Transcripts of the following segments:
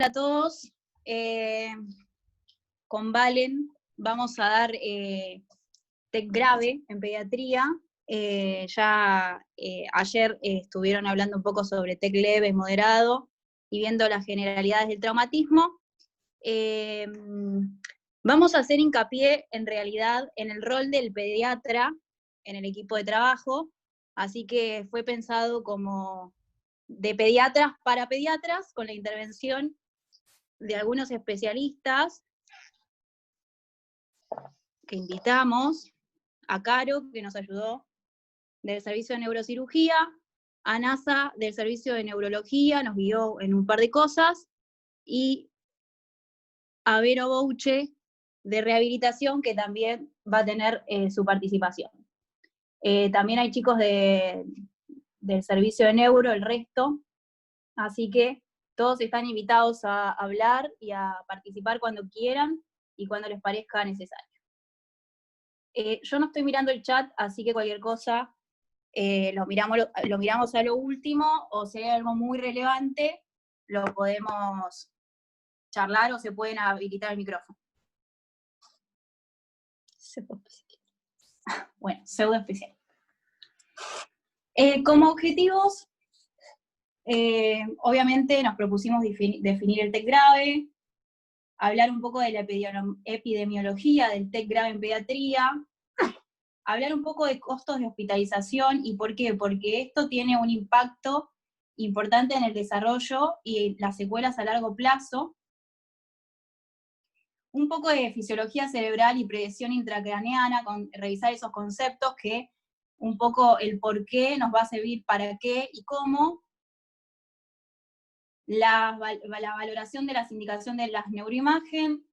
A todos, con Valen vamos a dar TEC grave en pediatría. Ayer estuvieron hablando un poco sobre TEC leve, moderado, y viendo las generalidades del traumatismo. Vamos a hacer hincapié en realidad en el rol del pediatra en el equipo de trabajo, así que fue pensado como de pediatras para pediatras, con la intervención de algunos especialistas que invitamos, a Caro, que nos ayudó, del servicio de neurocirugía, a NASA del servicio de neurología, nos guió en un par de cosas, y a Vero Bouche de rehabilitación, que también va a tener su participación. También hay chicos del servicio de neuro, el resto, así que todos están invitados a hablar y a participar cuando quieran y cuando les parezca necesario. Yo no estoy mirando el chat, así que cualquier cosa lo miramos a lo último, o si hay algo muy relevante, lo podemos charlar o se pueden habilitar el micrófono. Bueno, pseudo especial. Como objetivos, obviamente nos propusimos definir el TEC grave, hablar un poco de la epidemiología del TEC grave en pediatría, hablar un poco de costos de hospitalización y por qué, porque esto tiene un impacto importante en el desarrollo y las secuelas a largo plazo, un poco de fisiología cerebral y predicción intracraneana, revisar esos conceptos, que un poco el por qué nos va a servir, para qué y cómo, la valoración de las indicaciones de las neuroimagen,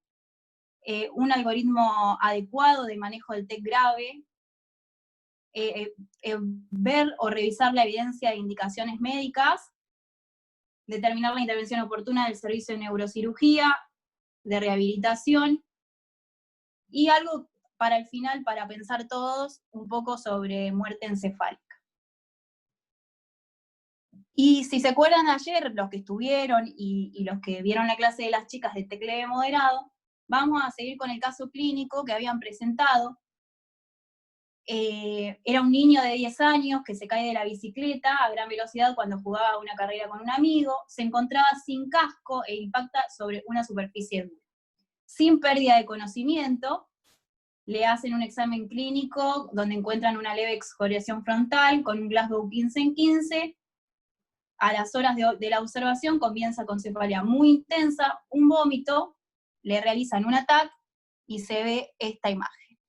un algoritmo adecuado de manejo del TEC grave, ver o revisar la evidencia de indicaciones médicas, determinar la intervención oportuna del servicio de neurocirugía, de rehabilitación, y algo para el final, para pensar todos, un poco sobre muerte encefálica. Y si se acuerdan ayer, los que estuvieron y los que vieron la clase de las chicas de TEC leve moderado, vamos a seguir con el caso clínico que habían presentado. Era un niño de 10 años que se cae de la bicicleta a gran velocidad cuando jugaba una carrera con un amigo, se encontraba sin casco e impacta sobre una superficie dura. Sin pérdida de conocimiento, le hacen un examen clínico donde encuentran una leve excoriación frontal con un Glasgow 15-15, a las horas de la observación comienza con cefalea muy intensa, un vómito, le realizan un ATAC y se ve esta imagen.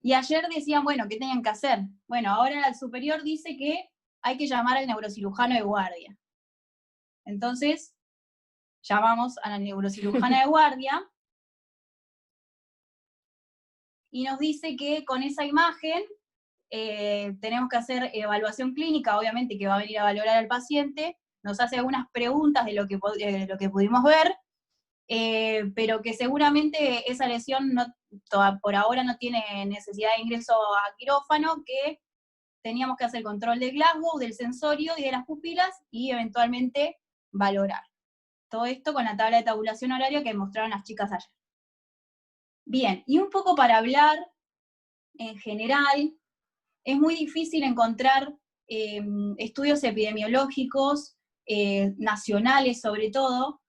Y ayer decían, bueno, ¿qué tenían que hacer? Bueno, ahora el superior dice que hay que llamar al neurocirujano de guardia. Entonces, llamamos a la neurocirujana de guardia, y nos dice que con esa imagen tenemos que hacer evaluación clínica, obviamente que va a venir a valorar al paciente, nos hace algunas preguntas de lo que pudimos ver, pero que seguramente esa lesión por ahora no tiene necesidad de ingreso a quirófano, que teníamos que hacer control de Glasgow, del sensorio y de las pupilas, y eventualmente valorar. Todo esto con la tabla de tabulación horaria que mostraron las chicas ayer. Bien, y un poco para hablar en general, es muy difícil encontrar estudios epidemiológicos, nacionales sobre todo.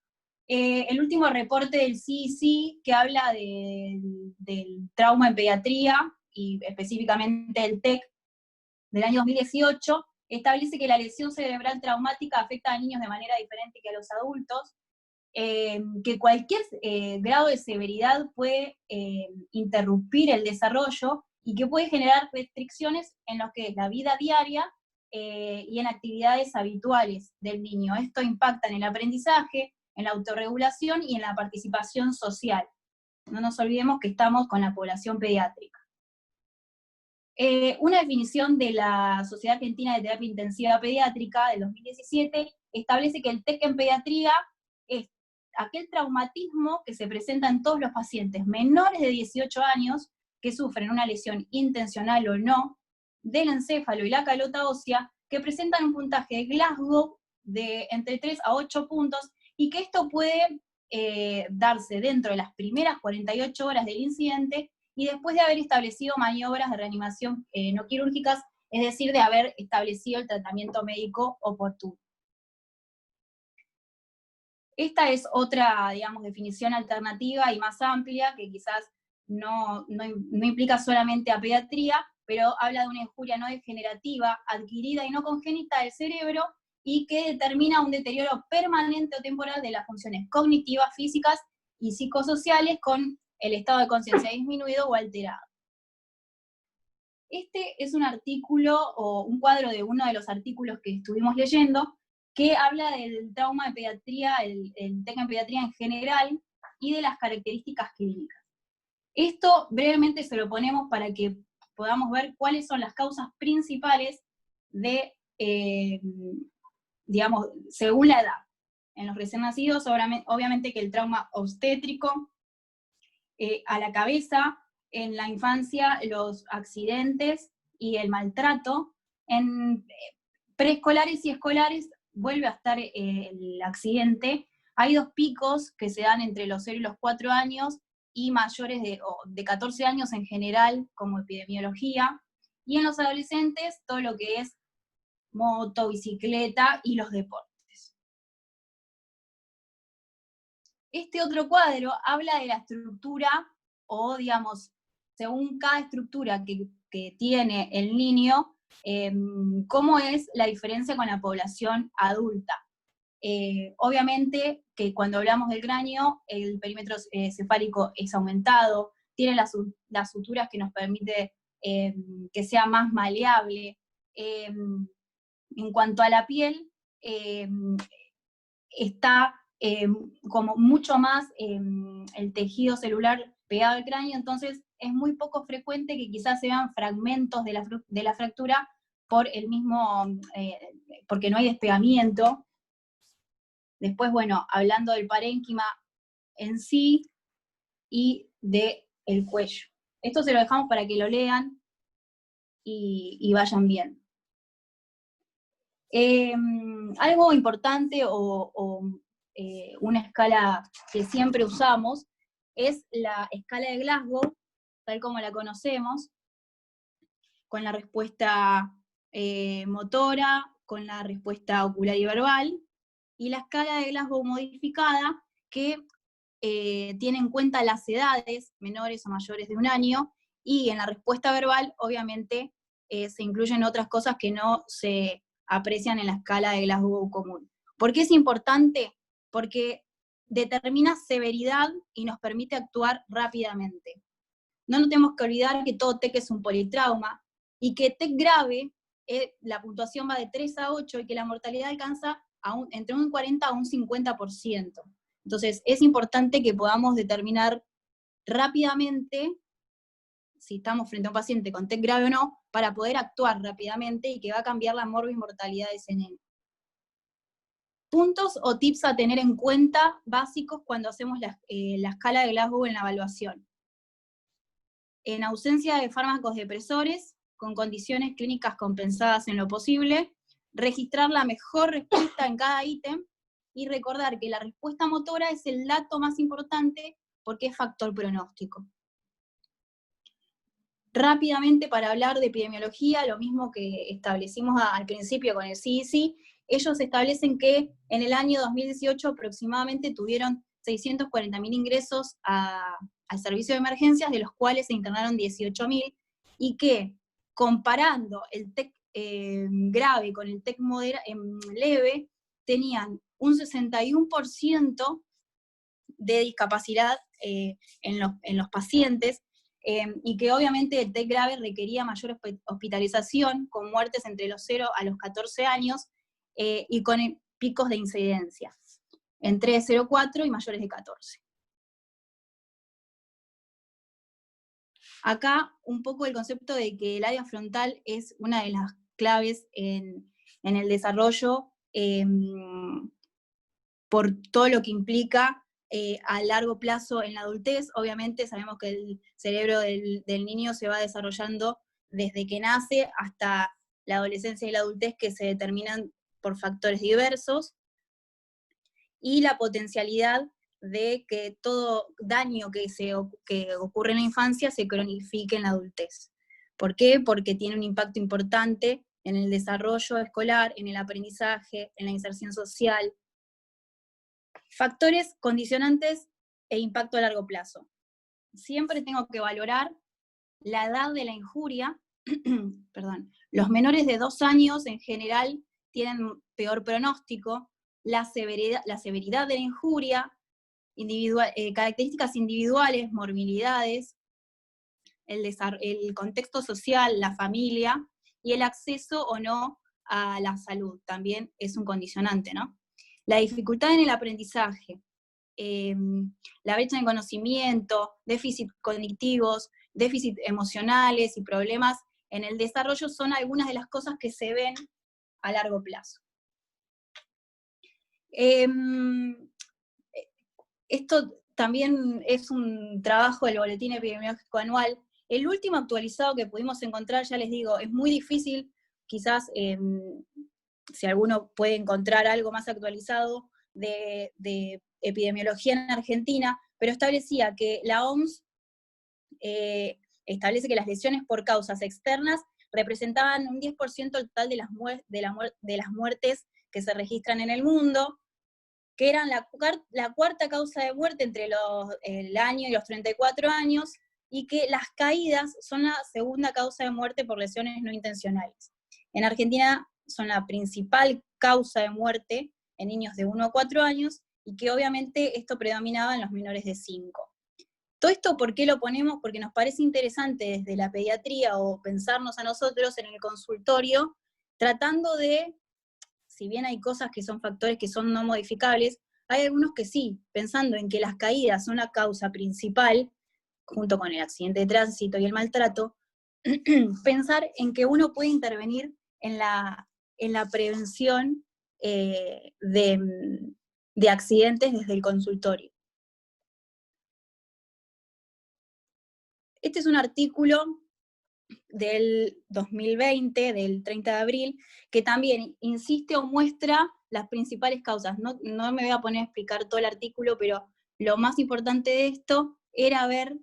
El último reporte del CDC, que habla del trauma en pediatría, y específicamente el TEC, del año 2018, establece que la lesión cerebral traumática afecta a niños de manera diferente que a los adultos, que cualquier grado de severidad puede interrumpir el desarrollo, y que puede generar restricciones en lo que es la vida diaria y en actividades habituales del niño. Esto impacta en el aprendizaje, en la autorregulación y en la participación social. No nos olvidemos que estamos con la población pediátrica. Una definición de la Sociedad Argentina de Terapia Intensiva Pediátrica del 2017 establece que el TEC en pediatría es aquel traumatismo que se presenta en todos los pacientes menores de 18 años que sufren una lesión intencional o no del encéfalo y la calota ósea, que presentan un puntaje de Glasgow de entre 3 a 8 puntos, y que esto puede darse dentro de las primeras 48 horas del incidente y después de haber establecido maniobras de reanimación no quirúrgicas, es decir, de haber establecido el tratamiento médico oportuno. Esta es otra, digamos, definición alternativa y más amplia, que quizás no implica solamente a pediatría, pero habla de una injuria no degenerativa, adquirida y no congénita del cerebro, y que determina un deterioro permanente o temporal de las funciones cognitivas, físicas y psicosociales con el estado de conciencia disminuido o alterado. Este es un artículo o un cuadro de uno de los artículos que estuvimos leyendo, que habla del trauma de pediatría, el TEC en pediatría en general, y de las características clínicas. Esto brevemente se lo ponemos para que podamos ver cuáles son las causas principales de, digamos, según la edad. En los recién nacidos, obviamente que el trauma obstétrico, a la cabeza, en la infancia los accidentes y el maltrato, en preescolares y escolares vuelve a estar el accidente. Hay 2 picos que se dan entre los 0 y los 4 años, y mayores de 14 años en general, como epidemiología, y en los adolescentes todo lo que es moto, bicicleta y los deportes. Este otro cuadro habla de la estructura, o digamos, según cada estructura que tiene el niño, cómo es la diferencia con la población adulta. Obviamente que cuando hablamos del cráneo, el perímetro cefálico es aumentado, tiene las suturas que nos permite que sea más maleable. En cuanto a la piel, está como mucho más el tejido celular pegado al cráneo, entonces es muy poco frecuente que quizás se vean fragmentos de la fractura por el mismo, porque no hay despegamiento. Después, bueno, hablando del parénquima en sí y del cuello. Esto se lo dejamos para que lo lean y vayan bien. Algo importante una escala que siempre usamos es la escala de Glasgow, tal como la conocemos, con la respuesta motora, con la respuesta ocular y verbal, y la escala de Glasgow modificada, que tiene en cuenta las edades menores o mayores de 1 año, y en la respuesta verbal, obviamente, se incluyen otras cosas que no se aprecian en la escala de Glasgow común. ¿Por qué es importante? Porque determina severidad y nos permite actuar rápidamente. No nos tenemos que olvidar que todo TEC es un politrauma, y que TEC grave, la puntuación va de 3 a 8, y que la mortalidad alcanza entre un 40 a un 50%. Entonces, es importante que podamos determinar rápidamente si estamos frente a un paciente con TEC grave o no, para poder actuar rápidamente y que va a cambiar la mortalidad de ese nene. Puntos o tips a tener en cuenta básicos cuando hacemos la escala de Glasgow en la evaluación. En ausencia de fármacos depresores, con condiciones clínicas compensadas en lo posible, registrar la mejor respuesta en cada ítem, y recordar que la respuesta motora es el dato más importante porque es factor pronóstico. Rápidamente, para hablar de epidemiología, lo mismo que establecimos al principio con el CDC, ellos establecen que en el año 2018 aproximadamente tuvieron 640.000 ingresos al servicio de emergencias, de los cuales se internaron 18.000, y que comparando el TEC grave con el TEC leve, tenían un 61% de discapacidad en los pacientes, y que obviamente el TEC grave requería mayor hospitalización, con muertes entre los 0 a los 14 años, y con picos de incidencia, entre 0,4 y mayores de 14. Acá un poco el concepto de que el área frontal es una de las claves en el desarrollo, por todo lo que implica a largo plazo en la adultez. Obviamente sabemos que el cerebro del niño se va desarrollando desde que nace hasta la adolescencia y la adultez, que se determinan por factores diversos, y la potencialidad de que todo daño que ocurre en la infancia se cronifique en la adultez. ¿Por qué? Porque tiene un impacto importante en el desarrollo escolar, en el aprendizaje, en la inserción social. Factores condicionantes e impacto a largo plazo. Siempre tengo que valorar la edad de la injuria. Perdón. Los menores de 2 años en general tienen peor pronóstico, la severidad de la injuria, características individuales, morbilidades, el contexto social, la familia, y el acceso o no a la salud, también es un condicionante, ¿no? La dificultad en el aprendizaje, la brecha en conocimiento, déficit cognitivos, déficit emocionales y problemas en el desarrollo son algunas de las cosas que se ven a largo plazo. Esto también es un trabajo del Boletín Epidemiológico Anual. El último actualizado que pudimos encontrar, ya les digo, es muy difícil, quizás si alguno puede encontrar algo más actualizado de epidemiología en Argentina, pero establecía que la OMS establece que las lesiones por causas externas representaban un 10% total de las muertes que se registran en el mundo, que eran la cuarta causa de muerte entre el año y los 34 años, y que las caídas son la segunda causa de muerte por lesiones no intencionales. En Argentina son la principal causa de muerte en niños de 1 a 4 años, y que obviamente esto predominaba en los menores de 5. Todo esto, ¿por qué lo ponemos? Porque nos parece interesante desde la pediatría o pensarnos a nosotros en el consultorio, tratando de, si bien hay cosas que son factores que son no modificables, hay algunos que sí, pensando en que las caídas son la causa principal, junto con el accidente de tránsito y el maltrato, pensar en que uno puede intervenir en la prevención de accidentes desde el consultorio. Este es un artículo del 2020, del 30 de abril, que también insiste o muestra las principales causas. No me voy a poner a explicar todo el artículo, pero lo más importante de esto era ver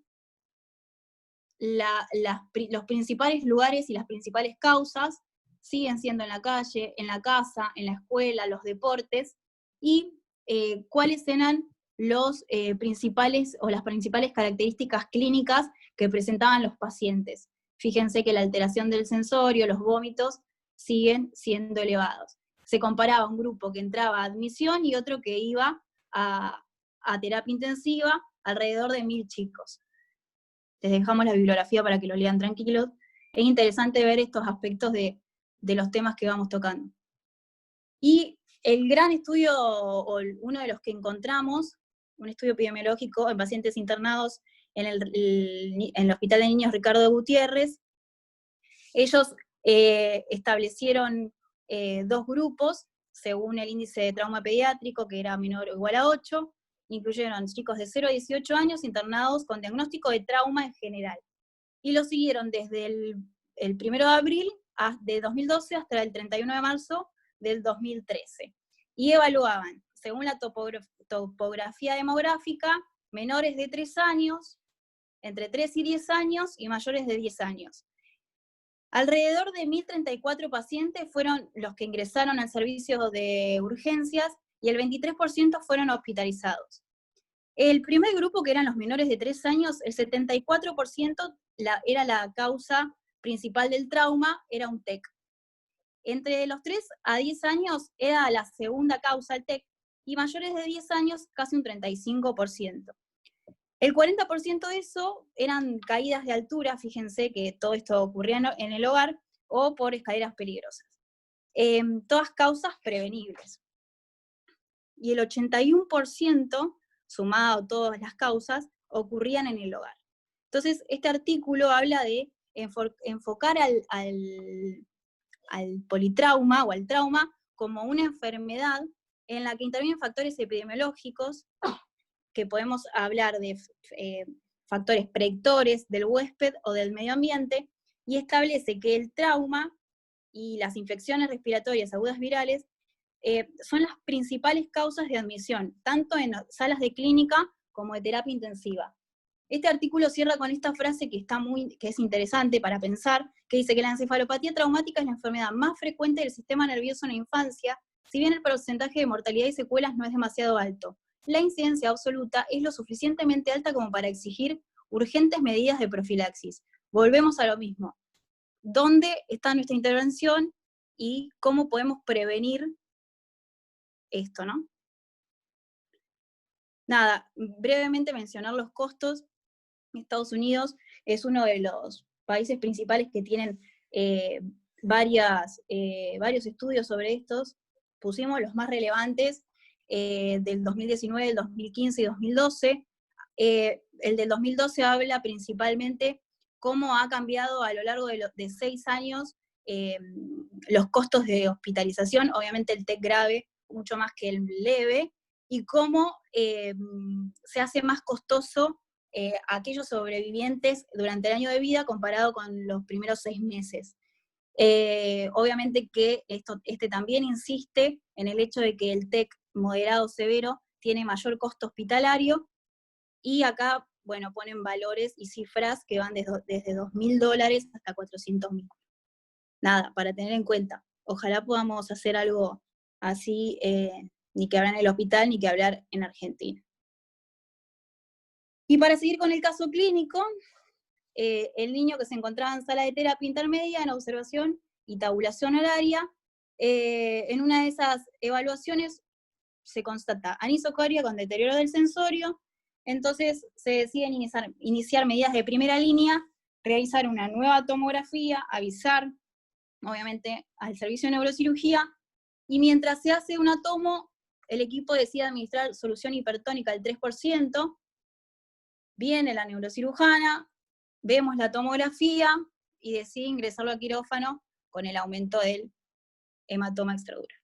los principales lugares y las principales causas. Siguen siendo en la calle, en la casa, en la escuela, los deportes, y cuáles eran los principales o las principales características clínicas que presentaban los pacientes. Fíjense que la alteración del sensorio, los vómitos, siguen siendo elevados. Se comparaba un grupo que entraba a admisión y otro que iba a terapia intensiva, alrededor de 1000 chicos. Les dejamos la bibliografía para que lo lean tranquilos. Es interesante ver estos aspectos de los temas que vamos tocando. Y el gran estudio, o uno de los que encontramos, un estudio epidemiológico en pacientes internados en el Hospital de Niños Ricardo Gutiérrez. Ellos establecieron 2 grupos, según el índice de trauma pediátrico, que era menor o igual a 8, incluyeron chicos de 0 a 18 años internados con diagnóstico de trauma en general. Y lo siguieron desde el 1 de abril de 2012 hasta el 31 de marzo del 2013. Y evaluaban, según la topografía demográfica, menores de 3 años, entre 3 y 10 años, y mayores de 10 años. Alrededor de 1034 pacientes fueron los que ingresaron al servicio de urgencias, y el 23% fueron hospitalizados. El primer grupo, que eran los menores de 3 años, el 74% era la causa principal del trauma, era un TEC. Entre los 3 a 10 años era la segunda causa, el TEC, y mayores de 10 años casi un 35%. El 40% de eso eran caídas de altura, fíjense que todo esto ocurría en el hogar, o por escaleras peligrosas. Todas causas prevenibles. Y el 81%, sumado a todas las causas, ocurrían en el hogar. Entonces, este artículo habla de enfocar al politrauma o al trauma como una enfermedad en la que intervienen factores epidemiológicos, que podemos hablar de factores predictores del huésped o del medio ambiente, y establece que el trauma y las infecciones respiratorias agudas virales son las principales causas de admisión, tanto en salas de clínica como de terapia intensiva. Este artículo cierra con esta frase que es interesante para pensar, que dice que la encefalopatía traumática es la enfermedad más frecuente del sistema nervioso en la infancia, si bien el porcentaje de mortalidad y secuelas no es demasiado alto. La incidencia absoluta es lo suficientemente alta como para exigir urgentes medidas de profilaxis. Volvemos a lo mismo. ¿Dónde está nuestra intervención y cómo podemos prevenir esto, ¿no? Nada, brevemente mencionar los costos. Estados Unidos es uno de los países principales que tienen varios estudios sobre estos. Pusimos los más relevantes del 2019, del 2015 y 2012. El del 2012 habla principalmente cómo ha cambiado a lo largo de 6 años los costos de hospitalización, obviamente el TEC grave mucho más que el leve, y cómo se hace más costoso aquellos sobrevivientes durante el año de vida comparado con los primeros 6 meses. Obviamente que este también insiste en el hecho de que el TEC moderado severo tiene mayor costo hospitalario, y acá, bueno, ponen valores y cifras que van desde $2.000 hasta $400.000. Nada, para tener en cuenta. Ojalá podamos hacer algo así, ni que hablar en el hospital, ni que hablar en Argentina. Y para seguir con el caso clínico, el niño que se encontraba en sala de terapia intermedia, en observación y tabulación horaria, en una de esas evaluaciones se constata anisocoria con deterioro del sensorio, entonces se deciden iniciar medidas de primera línea, realizar una nueva tomografía, avisar, obviamente, al servicio de neurocirugía, y mientras se hace una tomo, el equipo decide administrar solución hipertónica al 3%, viene la neurocirujana, vemos la tomografía, y decide ingresarlo a quirófano con el aumento del hematoma extradural.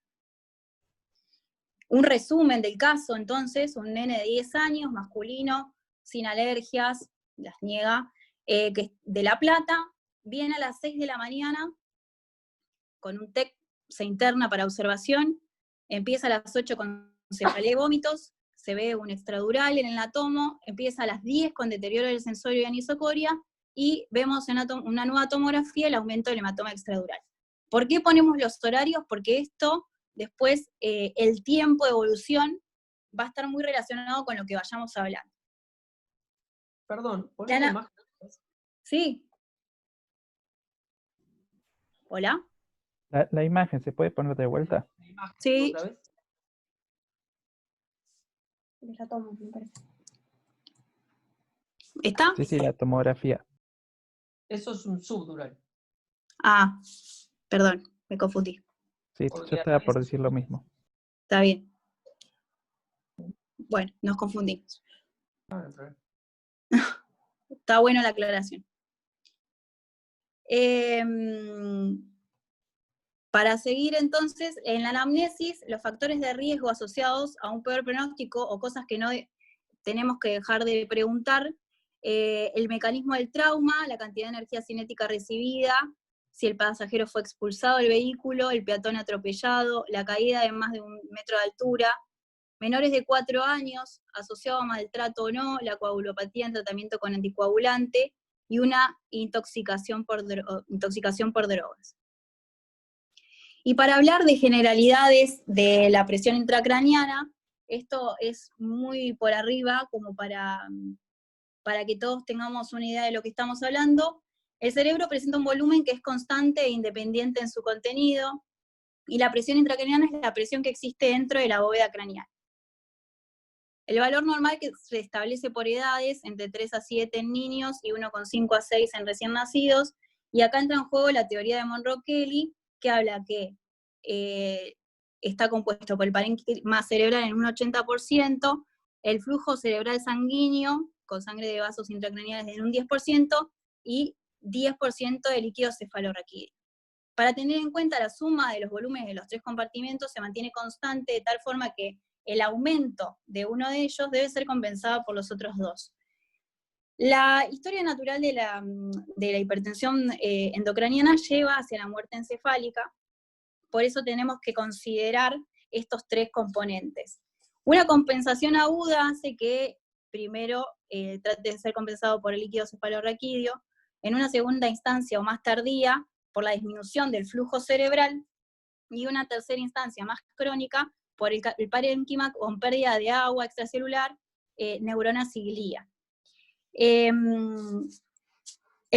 Un resumen del caso, entonces, un nene de 10 años, masculino, sin alergias, las niega, que es de La Plata, viene a las 6 de la mañana, con un TEC, se interna para observación, empieza a las 8 con cefalea y vómitos, se ve un extradural en el atomo, empieza a las 10 con deterioro del sensorio y anisocoria, y vemos en una nueva tomografía el aumento del hematoma extradural. ¿Por qué ponemos los horarios? Porque esto, después, el tiempo de evolución va a estar muy relacionado con lo que vayamos hablando. Perdón, ¿poné la imagen? Sí. ¿Hola? La imagen, ¿se puede poner de vuelta? Sí. ¿Otra vez? La tomo, me parece. ¿Está? Sí, la tomografía. Eso es un subdural. Ah, perdón, me confundí. Sí, yo estaba por decir lo mismo. Está bien. Bueno, nos confundimos. Está buena la aclaración. Para seguir entonces, en la anamnesis, los factores de riesgo asociados a un peor pronóstico o cosas que no tenemos que dejar de preguntar, el mecanismo del trauma, la cantidad de energía cinética recibida, si el pasajero fue expulsado del vehículo, el peatón atropellado, la caída de más de 1 metro de altura, menores de 4 años, asociado a maltrato o no, la coagulopatía en tratamiento con anticoagulante, y una intoxicación por drogas. Y para hablar de generalidades de la presión intracraneana, esto es muy por arriba, como para que todos tengamos una idea de lo que estamos hablando. El cerebro presenta un volumen que es constante e independiente en su contenido, y la presión intracraneana es la presión que existe dentro de la bóveda craneal. El valor normal que se establece por edades, entre 3 a 7 en niños y 1,5 a 6 en recién nacidos, y acá entra en juego la teoría de Monro-Kelly, que habla que está compuesto por el parénquima cerebral en un 80%, el flujo cerebral sanguíneo, con sangre de vasos intracraneales en un 10%, y 10% de líquido cefalorraquídeo. Para tener en cuenta la suma de los volúmenes de los 3 compartimentos se mantiene constante, de tal forma que el aumento de uno de ellos debe ser compensado por los otros 2. La historia natural de la hipertensión endocraniana lleva hacia la muerte encefálica, por eso tenemos que considerar estos tres componentes. Una compensación aguda hace que primero trate de ser compensado por el líquido cefalorraquídeo, en una segunda instancia o más tardía por la disminución del flujo cerebral, y una tercera instancia más crónica por el parénquima con pérdida de agua extracelular, neuronas y glía. El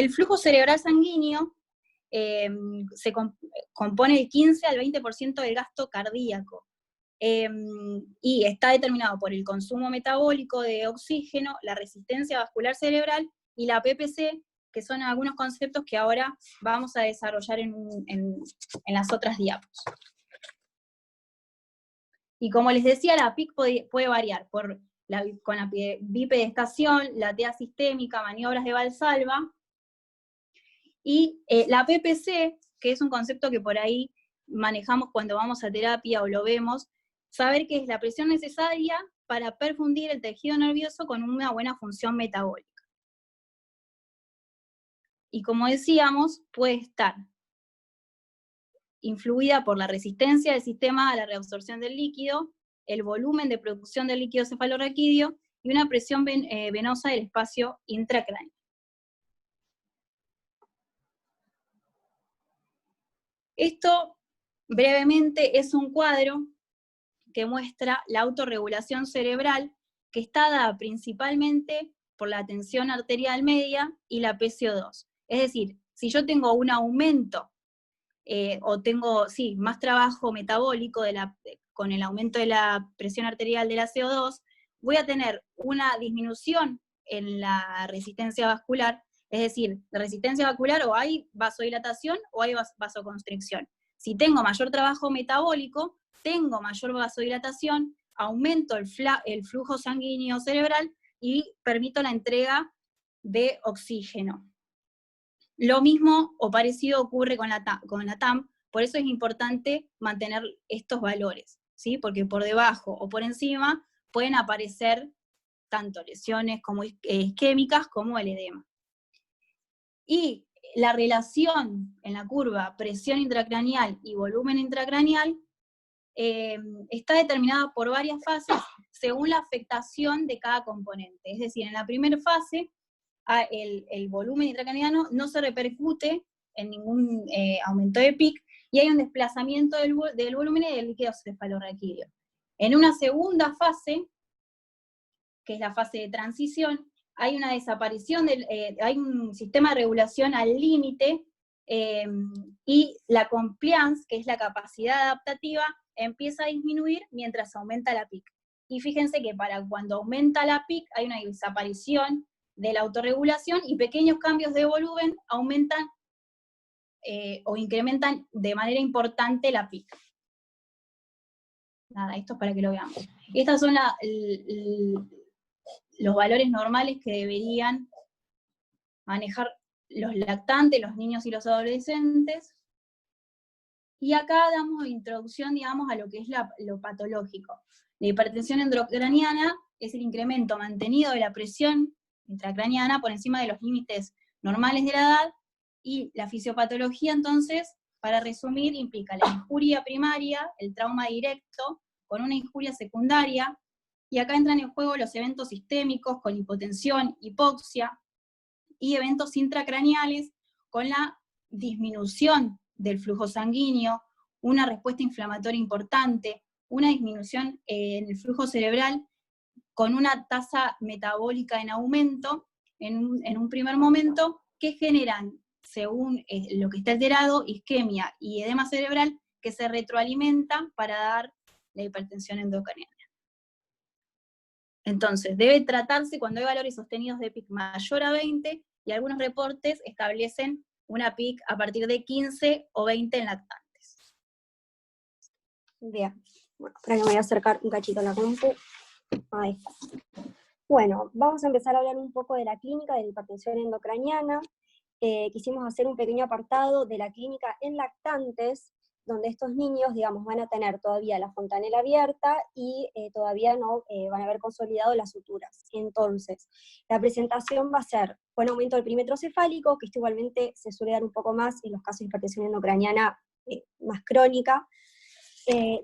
flujo cerebral sanguíneo se compone del 15 al 20% del gasto cardíaco, y está determinado por el consumo metabólico de oxígeno, la resistencia vascular cerebral y la PPC, que son algunos conceptos que ahora vamos a desarrollar en las otras diapos. Y como les decía, la PIC puede variar con la bipedestación, la TEA sistémica, maniobras de Valsalva, y la PPC, que es un concepto que por ahí manejamos cuando vamos a terapia o lo vemos, saber que es la presión necesaria para perfundir el tejido nervioso con una buena función metabólica. Y como decíamos, puede estar influida por la resistencia del sistema a la reabsorción del líquido, el volumen de producción del líquido cefalorraquídeo y una presión venosa del espacio intracraneal. Esto, brevemente, es un cuadro que muestra la autorregulación cerebral, que está dada principalmente por la tensión arterial media y la PCO2. Es decir, si yo tengo un aumento o tengo, sí, más trabajo metabólico con el aumento de la presión arterial de la CO2, voy a tener una disminución en la resistencia vascular, es decir, de resistencia vascular o hay vasodilatación o hay vasoconstricción. Si tengo mayor trabajo metabólico, tengo mayor vasodilatación, aumento el flujo sanguíneo cerebral y permito la entrega de oxígeno. Lo mismo o parecido ocurre con la TAM, por eso es importante mantener estos valores, ¿sí? Porque por debajo o por encima pueden aparecer tanto lesiones como isquémicas como el edema. Y la relación en la curva presión intracraneal y volumen intracraneal está determinada por varias fases según la afectación de cada componente. Es decir, en la primera fase, el volumen intracraneano no se repercute en ningún aumento de PIC, y hay un desplazamiento del volumen y del líquido cefalorraquídeo. En una segunda fase, que es la fase de transición, hay una desaparición, hay un sistema de regulación al límite, y la compliance, que es la capacidad adaptativa, empieza a disminuir mientras aumenta la PIC. Y fíjense que para cuando aumenta la PIC hay una desaparición de la autorregulación y pequeños cambios de volumen aumentan o incrementan de manera importante la PIC. Nada, esto es para que lo veamos. Estos son los valores normales que deberían manejar los lactantes, los niños y los adolescentes. Y acá damos introducción, digamos, a lo que es lo patológico. La hipertensión intracraneana es el incremento mantenido de la presión intracraneana por encima de los límites normales de la edad, y la fisiopatología, entonces, para resumir, implica la injuria primaria, el trauma directo, con una injuria secundaria, y acá entran en juego los eventos sistémicos con hipotensión, hipoxia, y eventos intracraneales con la disminución del flujo sanguíneo, una respuesta inflamatoria importante, una disminución en el flujo cerebral con una tasa metabólica en aumento en un primer momento, que generan, según lo que está alterado, isquemia y edema cerebral, que se retroalimenta para dar la hipertensión endocraneana. Entonces, debe tratarse cuando hay valores sostenidos de PIC mayor a 20, y algunos reportes establecen una PIC a partir de 15 o 20 en lactantes. Bien, bueno, espera que me voy a acercar un cachito a la compu. Ahí está. Bueno, vamos a empezar a hablar un poco de la clínica de la hipertensión endocraniana. Quisimos hacer un pequeño apartado de la clínica en lactantes, donde estos niños, digamos, van a tener todavía la fontanela abierta y todavía no van a haber consolidado las suturas. Entonces, la presentación va a ser con aumento del perímetro cefálico, que esto igualmente se suele dar un poco más en los casos de hipertensión endocraniana más crónica,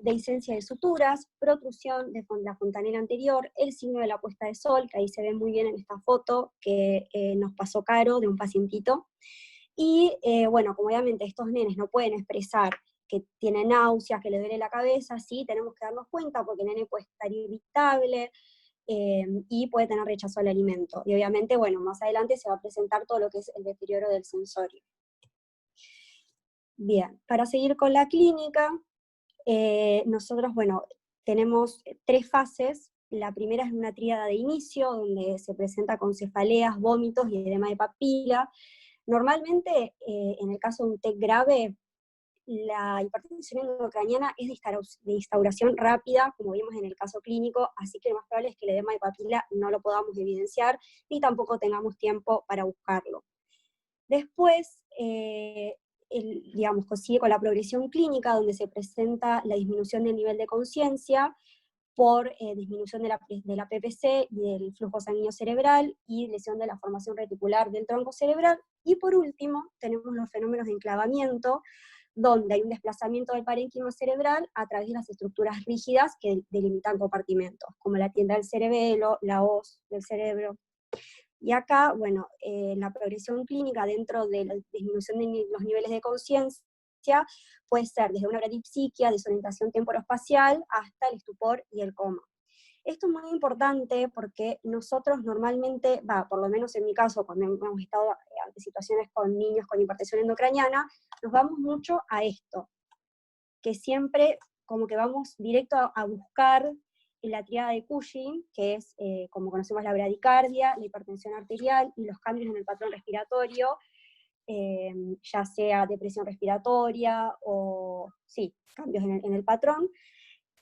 dehiscencia de suturas, protrusión de la fontanela anterior, el signo de la puesta de sol, que ahí se ve muy bien en esta foto que nos pasó Caro de un pacientito. Y bueno, como obviamente estos nenes no pueden expresar que tiene náuseas, que le duele la cabeza, sí, tenemos que darnos cuenta porque el nene puede estar irritable y puede tener rechazo al alimento. Y obviamente, bueno, más adelante se va a presentar todo lo que es el deterioro del sensorio. Bien, para seguir con la clínica, nosotros, bueno, tenemos 3 fases. La primera es una tríada de inicio, donde se presenta con cefaleas, vómitos y edema de papila. Normalmente, en el caso de un TEC grave, la hipertensión endocraniana es de instauración rápida, como vimos en el caso clínico, así que lo más probable es que el edema de papila no lo podamos evidenciar, ni tampoco tengamos tiempo para buscarlo. Después, digamos, sigue con la progresión clínica, donde se presenta la disminución del nivel de conciencia por disminución de la PPC y del flujo sanguíneo cerebral y lesión de la formación reticular del tronco cerebral. Y por último, tenemos los fenómenos de enclavamiento, donde hay un desplazamiento del parénquima cerebral a través de las estructuras rígidas que delimitan compartimentos, como la tienda del cerebelo, la hoz del cerebro. Y acá, bueno, la progresión clínica dentro de la disminución de los niveles de conciencia puede ser desde una bradipsiquia, desorientación temporoespacial, hasta el estupor y el coma. Esto es muy importante porque nosotros normalmente, por lo menos en mi caso, cuando hemos estado ante situaciones con niños con hipertensión endocraniana, nos vamos mucho a esto, que siempre como que vamos directo a buscar la tríada de Cushing, que es, como conocemos, la bradicardia, la hipertensión arterial y los cambios en el patrón respiratorio, ya sea depresión respiratoria o, sí, cambios en el patrón.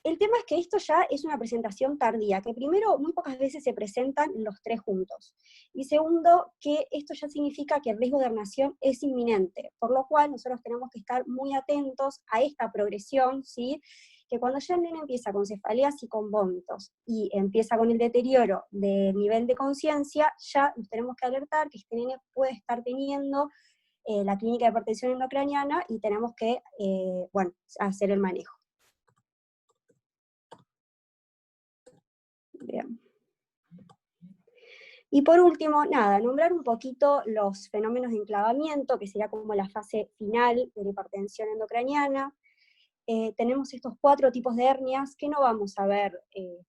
El tema es que esto ya es una presentación tardía, que primero muy pocas veces se presentan los 3 juntos. Y segundo, que esto ya significa que el riesgo de herniación es inminente, por lo cual nosotros tenemos que estar muy atentos a esta progresión, ¿sí? Que cuando ya el nene empieza con cefaleas y con vómitos, y empieza con el deterioro del nivel de conciencia, ya nos tenemos que alertar que este nene puede estar teniendo la clínica de hipertensión endocraniana y tenemos que, bueno, hacer el manejo. Bien. Y por último, nada, nombrar un poquito los fenómenos de enclavamiento, que sería como la fase final de la hipertensión endocraniana. Tenemos estos 4 tipos de hernias, que no vamos a ver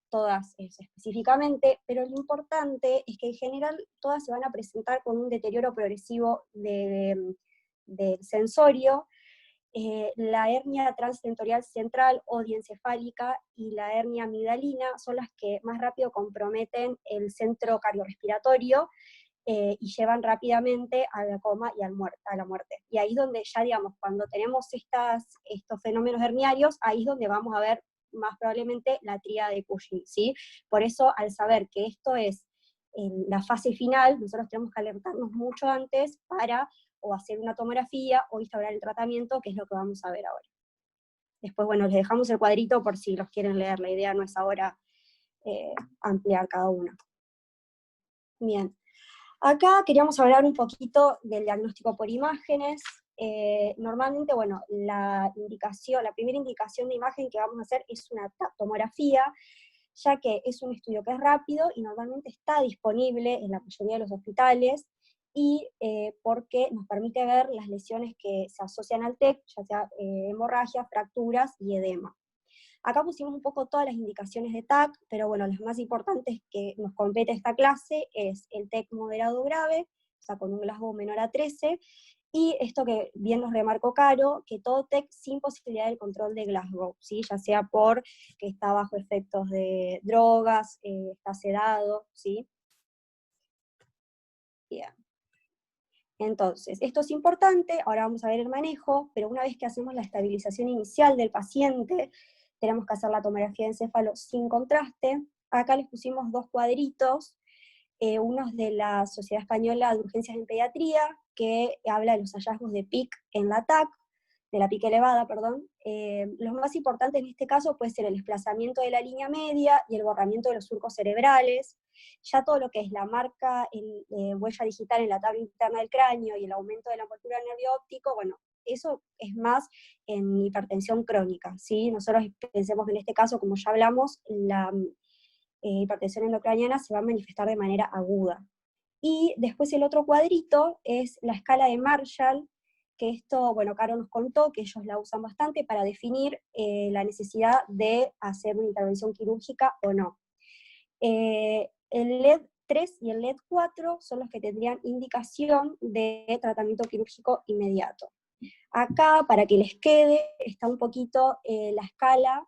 todas específicamente, pero lo importante es que en general todas se van a presentar con un deterioro progresivo del sensorio. La hernia transtentorial central o diencefálica y la hernia amigdalina son las que más rápido comprometen el centro cardiorrespiratorio y llevan rápidamente a la coma y a la muerte. Y ahí es donde ya, digamos, cuando tenemos estos fenómenos herniarios, ahí es donde vamos a ver más probablemente la tríada de Cushing, ¿sí? Por eso, al saber que esto es la fase final, nosotros tenemos que alertarnos mucho antes para o hacer una tomografía o instaurar el tratamiento, que es lo que vamos a ver ahora. Después, bueno, les dejamos el cuadrito por si los quieren leer, la idea no es ahora ampliar cada uno. Bien, acá queríamos hablar un poquito del diagnóstico por imágenes. Normalmente, bueno, la primera indicación de imagen que vamos a hacer es una tomografía, ya que es un estudio que es rápido y normalmente está disponible en la mayoría de los hospitales, y porque nos permite ver las lesiones que se asocian al TEC, ya sea hemorragia, fracturas y edema. Acá pusimos un poco todas las indicaciones de TAC, pero bueno, las más importantes que nos compete esta clase es el TEC moderado grave, o sea, con un Glasgow menor a 13, y esto que bien nos remarcó Caro, que todo TEC sin posibilidad del control de Glasgow, ¿sí? Ya sea por que está bajo efectos de drogas, está sedado, ¿sí? Bien. Entonces, esto es importante, ahora vamos a ver el manejo, pero una vez que hacemos la estabilización inicial del paciente, tenemos que hacer la tomografía de encéfalo sin contraste. Acá les pusimos 2 cuadritos, uno es de la Sociedad Española de Urgencias en Pediatría, que habla de los hallazgos de PIC en la TAC, de la PIC elevada, perdón. Los más importantes en este caso puede ser el desplazamiento de la línea media y el borramiento de los surcos cerebrales. Ya todo lo que es la marca huella digital en la tabla interna del cráneo y el aumento de la envoltura del nervio óptico, bueno, eso es más en hipertensión crónica, ¿sí? Nosotros pensemos que en este caso, como ya hablamos, la hipertensión endocraniana se va a manifestar de manera aguda. Y después el otro cuadrito es la escala de Marshall, que esto, bueno, Caro nos contó que ellos la usan bastante para definir la necesidad de hacer una intervención quirúrgica o no. El LED 3 y el LED 4 son los que tendrían indicación de tratamiento quirúrgico inmediato. Acá, para que les quede, está un poquito la escala,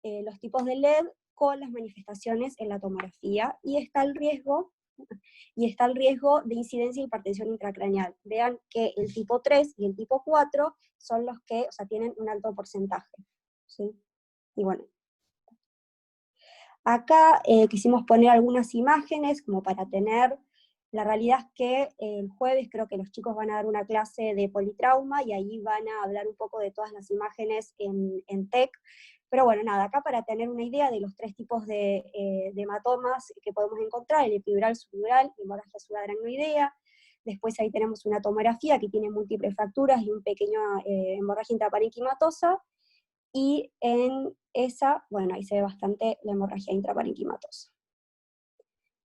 los tipos de LED con las manifestaciones en la tomografía, y está el riesgo de incidencia de hipertensión intracraneal. Vean que el tipo 3 y el tipo 4 son los que, o sea, tienen un alto porcentaje, ¿sí? Y bueno, acá quisimos poner algunas imágenes como para tener, la realidad es que el jueves creo que los chicos van a dar una clase de politrauma, y ahí van a hablar un poco de todas las imágenes en TEC. Pero bueno, nada, acá para tener una idea de los 3 tipos de hematomas que podemos encontrar: el epidural, subdural, hemorragia subaracnoidea. Después ahí tenemos una tomografía que tiene múltiples fracturas y un pequeño hemorragia intraparenquimatosa. Y en esa, bueno, ahí se ve bastante la hemorragia intraparenquimatosa.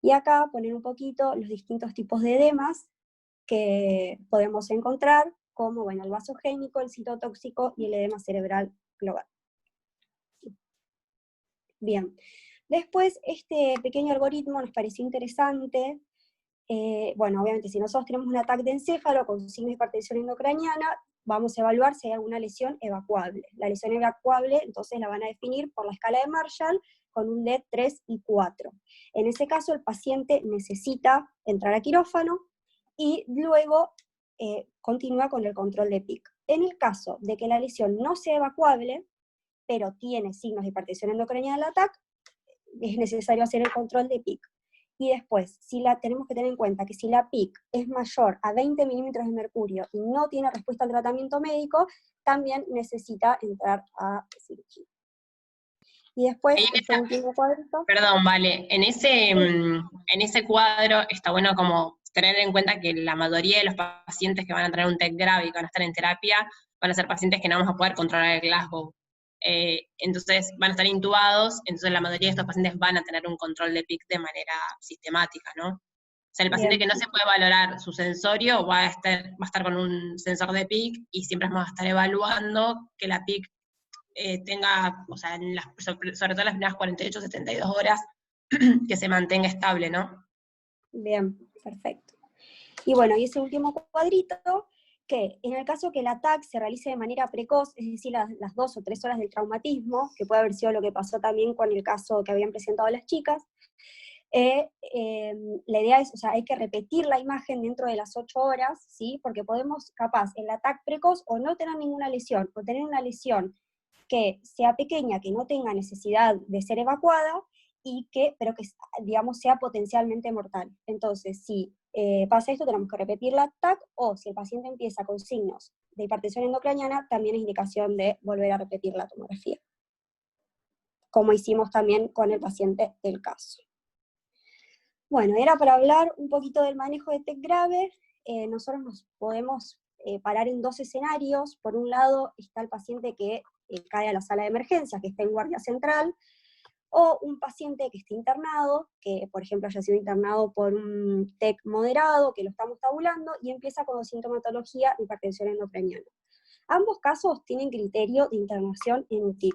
Y acá poner un poquito los distintos tipos de edemas que podemos encontrar, como, bueno, el vasogénico, el citotóxico y el edema cerebral global. Bien, después este pequeño algoritmo nos pareció interesante. Bueno, obviamente si nosotros tenemos un ataque de encéfalo con signos de hipertensión endocraniana, vamos a evaluar si hay alguna lesión evacuable. La lesión evacuable, entonces la van a definir por la escala de Marshall con un LED 3 y 4. En ese caso el paciente necesita entrar a quirófano y luego continúa con el control de PIC. En el caso de que la lesión no sea evacuable, pero tiene signos de hipertensión endocraniana del ataque, es necesario hacer el control de PIC. Y después, tenemos que tener en cuenta que si la PIC es mayor a 20 milímetros de mercurio y no tiene respuesta al tratamiento médico, también necesita entrar a cirugía. Y después, este último cuadrito. Perdón, vale, en ese cuadro está bueno como tener en cuenta que la mayoría de los pacientes que van a tener un TEC grave y que van a estar en terapia, van a ser pacientes que no vamos a poder controlar el Glasgow. Entonces van a estar intubados, entonces la mayoría de estos pacientes van a tener un control de PIC de manera sistemática, ¿no? O sea, el paciente que no se puede valorar su sensorio va a estar con un sensor de PIC, y siempre vamos a estar evaluando que la PIC tenga, o sea, sobre todo en las primeras 48, 72 horas, que se mantenga estable, ¿no? Bien, perfecto. Y bueno, y ese último cuadrito, que en el caso que el ataque se realice de manera precoz, es decir, las 2 o 3 horas del traumatismo, que puede haber sido lo que pasó también con el caso que habían presentado las chicas, la idea es, o sea, hay que repetir la imagen dentro de las 8 horas, ¿sí? Porque podemos, capaz, el ataque precoz, o no tener ninguna lesión, o tener una lesión que sea pequeña, que no tenga necesidad de ser evacuada, pero que, digamos, sea potencialmente mortal. Entonces, si pasa esto, tenemos que repetir la TAC, o si el paciente empieza con signos de hipertensión endocraniana, también es indicación de volver a repetir la tomografía, como hicimos también con el paciente del caso. Bueno, era para hablar un poquito del manejo de TEC grave. Nosotros nos podemos parar en 2 escenarios. Por un lado está el paciente que cae a la sala de emergencias, que está en guardia central, o un paciente que esté internado, que por ejemplo haya sido internado por un TEC moderado, que lo estamos tabulando, y empieza con sintomatología de hipertensión endocraniana. Ambos casos tienen criterio de internación en UTIC.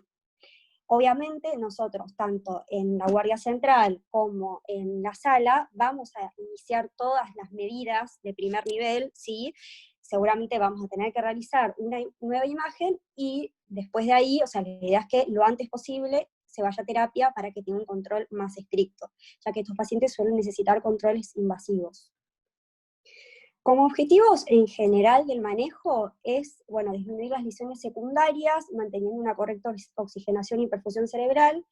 Obviamente nosotros, tanto en la guardia central como en la sala, vamos a iniciar todas las medidas de primer nivel, ¿sí? Seguramente vamos a tener que realizar una nueva imagen, y después de ahí, o sea, la idea es que lo antes posible se vaya a terapia para que tenga un control más estricto, ya que estos pacientes suelen necesitar controles invasivos. Como objetivos en general del manejo es, bueno, disminuir las lesiones secundarias, manteniendo una correcta oxigenación y perfusión cerebral.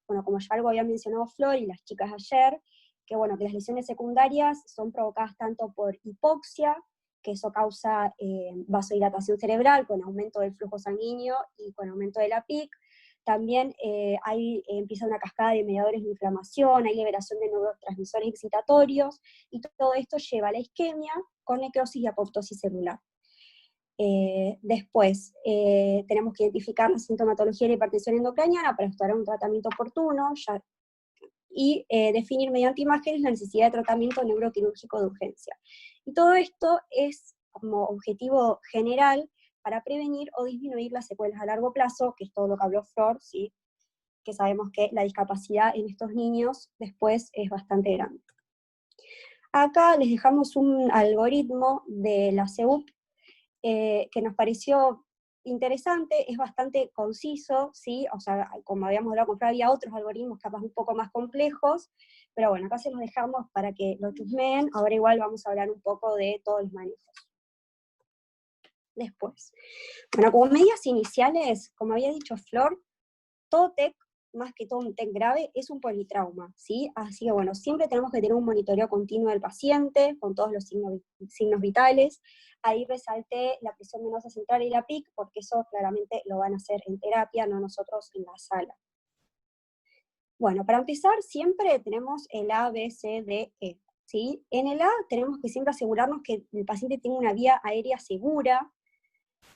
Bueno, como ya algo había mencionado Flor y las chicas ayer, que bueno, que las lesiones secundarias son provocadas tanto por hipoxia, que eso causa vasodilatación cerebral con aumento del flujo sanguíneo y con aumento de la PIC. También empieza una cascada de mediadores de inflamación, hay liberación de neurotransmisores excitatorios, y todo esto lleva a la isquemia con necrosis y apoptosis celular. Después, tenemos que identificar la sintomatología de la hipertensión endocraniana para establecer un tratamiento oportuno, y definir mediante imágenes la necesidad de tratamiento neuroquirúrgico de urgencia. Y todo esto es como objetivo general para prevenir o disminuir las secuelas a largo plazo, que es todo lo que habló Flor, ¿sí? Que sabemos que la discapacidad en estos niños después es bastante grande. Acá les dejamos un algoritmo de la CEUP que nos pareció interesante, es bastante conciso, ¿sí? O sea, como habíamos hablado con Flor, había otros algoritmos capaz un poco más complejos, pero bueno, acá se los dejamos para que lo chusmeen. Ahora igual vamos a hablar un poco de todos los manejos. Después, bueno, como medidas iniciales, como había dicho Flor, todo TEC, más que todo un TEC grave, es un politrauma, ¿sí? Así que bueno, siempre tenemos que tener un monitoreo continuo del paciente, con todos los signos vitales. Ahí resalté la presión venosa central y la PIC, porque eso claramente lo van a hacer en terapia, no nosotros en la sala. Bueno, para empezar, siempre tenemos el A, B, C, D, E, ¿sí? En el A tenemos que siempre asegurarnos que el paciente tenga una vía aérea segura.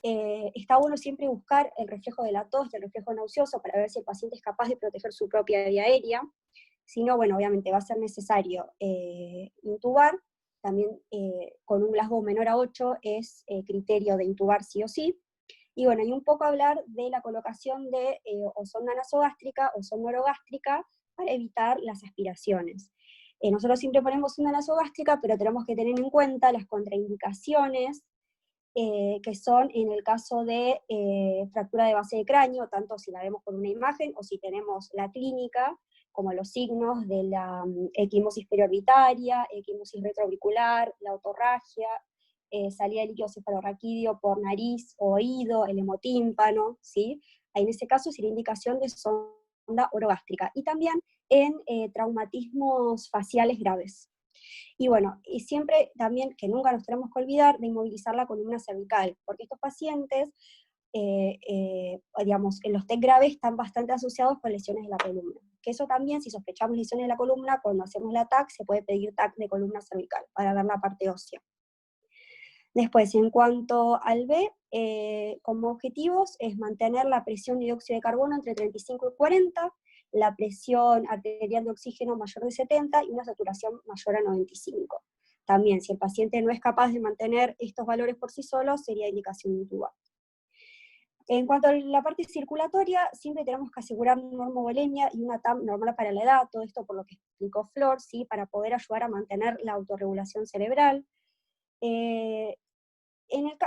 Está bueno siempre buscar el reflejo de la tos, el reflejo nauseoso, para ver si el paciente es capaz de proteger su propia vía aérea. Si no, bueno, obviamente va a ser necesario intubar. También con un Glasgow menor a 8 es criterio de intubar sí o sí. Y bueno, y un poco hablar de la colocación de o sonda nasogástrica o sonda orogástrica para evitar las aspiraciones. Nosotros siempre ponemos sonda nasogástrica, pero tenemos que tener en cuenta las contraindicaciones que son en el caso de fractura de base de cráneo, tanto si la vemos con una imagen o si tenemos la clínica, como los signos de la equimosis periorbitaria, equimosis retroauricular, la otorragia, salida de líquido cefalorraquídeo por nariz o oído, el hemotímpano, ¿sí? Ahí en ese caso sería indicación de sonda orogástrica. Y también en traumatismos faciales graves. Y bueno, y siempre también, que nunca nos tenemos que olvidar, de inmovilizar la columna cervical, porque estos pacientes, digamos, en los TEC graves están bastante asociados con lesiones de la columna. Que eso también, si sospechamos lesiones de la columna, cuando hacemos la TAC, se puede pedir TAC de columna cervical, para ver la parte ósea. Después, en cuanto al B, como objetivos es mantener la presión de dióxido de carbono entre 35 y 40, la presión arterial de oxígeno mayor de 70 y una saturación mayor a 95. También, si el paciente no es capaz de mantener estos valores por sí solos, sería indicación de intubar. En cuanto a la parte circulatoria, siempre tenemos que asegurar normovolemia y una TAM normal para la edad, todo esto por lo que explicó Flor, ¿sí? Para poder ayudar a mantener la autorregulación cerebral.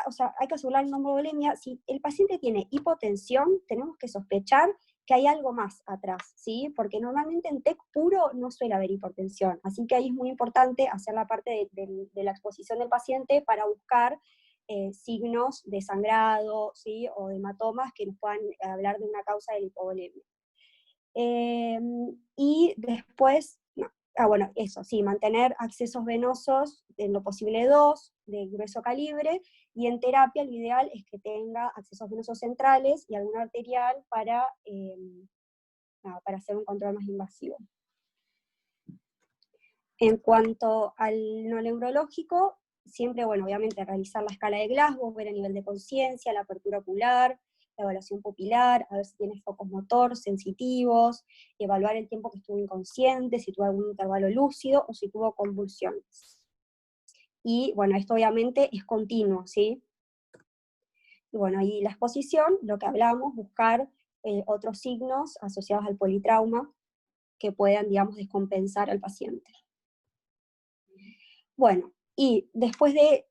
O sea, hay que asegurar la normovolemia. Si el paciente tiene hipotensión, tenemos que sospechar que hay algo más atrás, ¿sí? Porque normalmente en TEC puro no suele haber hipertensión, así que ahí es muy importante hacer la parte de la exposición del paciente para buscar signos de sangrado, ¿sí? O de hematomas que nos puedan hablar de una causa de la hipovolemia. Y después, bueno, eso, sí, mantener accesos venosos en lo posible 2, de grueso calibre, y en terapia lo ideal es que tenga accesos venosos centrales y algún arterial para hacer un control más invasivo. En cuanto al no neurológico, siempre, bueno, obviamente realizar la escala de Glasgow, ver el nivel de conciencia, la apertura ocular, la evaluación pupilar, a ver si tiene focos motor sensitivos, evaluar el tiempo que estuvo inconsciente, si tuvo algún intervalo lúcido o si tuvo convulsiones. Y bueno, esto obviamente es continuo, ¿sí? Y bueno, y la exposición, lo que hablamos, buscar otros signos asociados al politrauma que puedan, digamos, descompensar al paciente. Bueno, y después de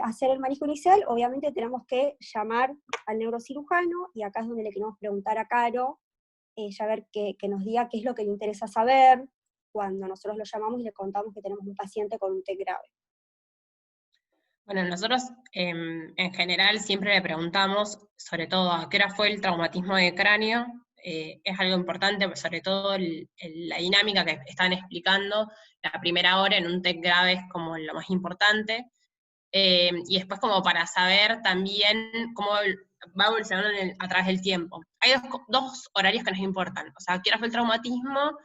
hacer el manejo inicial, obviamente tenemos que llamar al neurocirujano, y acá es donde le queremos preguntar a Caro, ya ver que nos diga qué es lo que le interesa saber, cuando nosotros lo llamamos y le contamos que tenemos un paciente con un TEC grave. Bueno, nosotros en general siempre le preguntamos, sobre todo, a qué hora fue el traumatismo de cráneo. Es algo importante, sobre todo la dinámica que están explicando. La primera hora en un TEC grave es como lo más importante. Y después como para saber también cómo va evolucionando a través del tiempo. Hay dos horarios que nos importan, o sea, a qué hora fue el traumatismo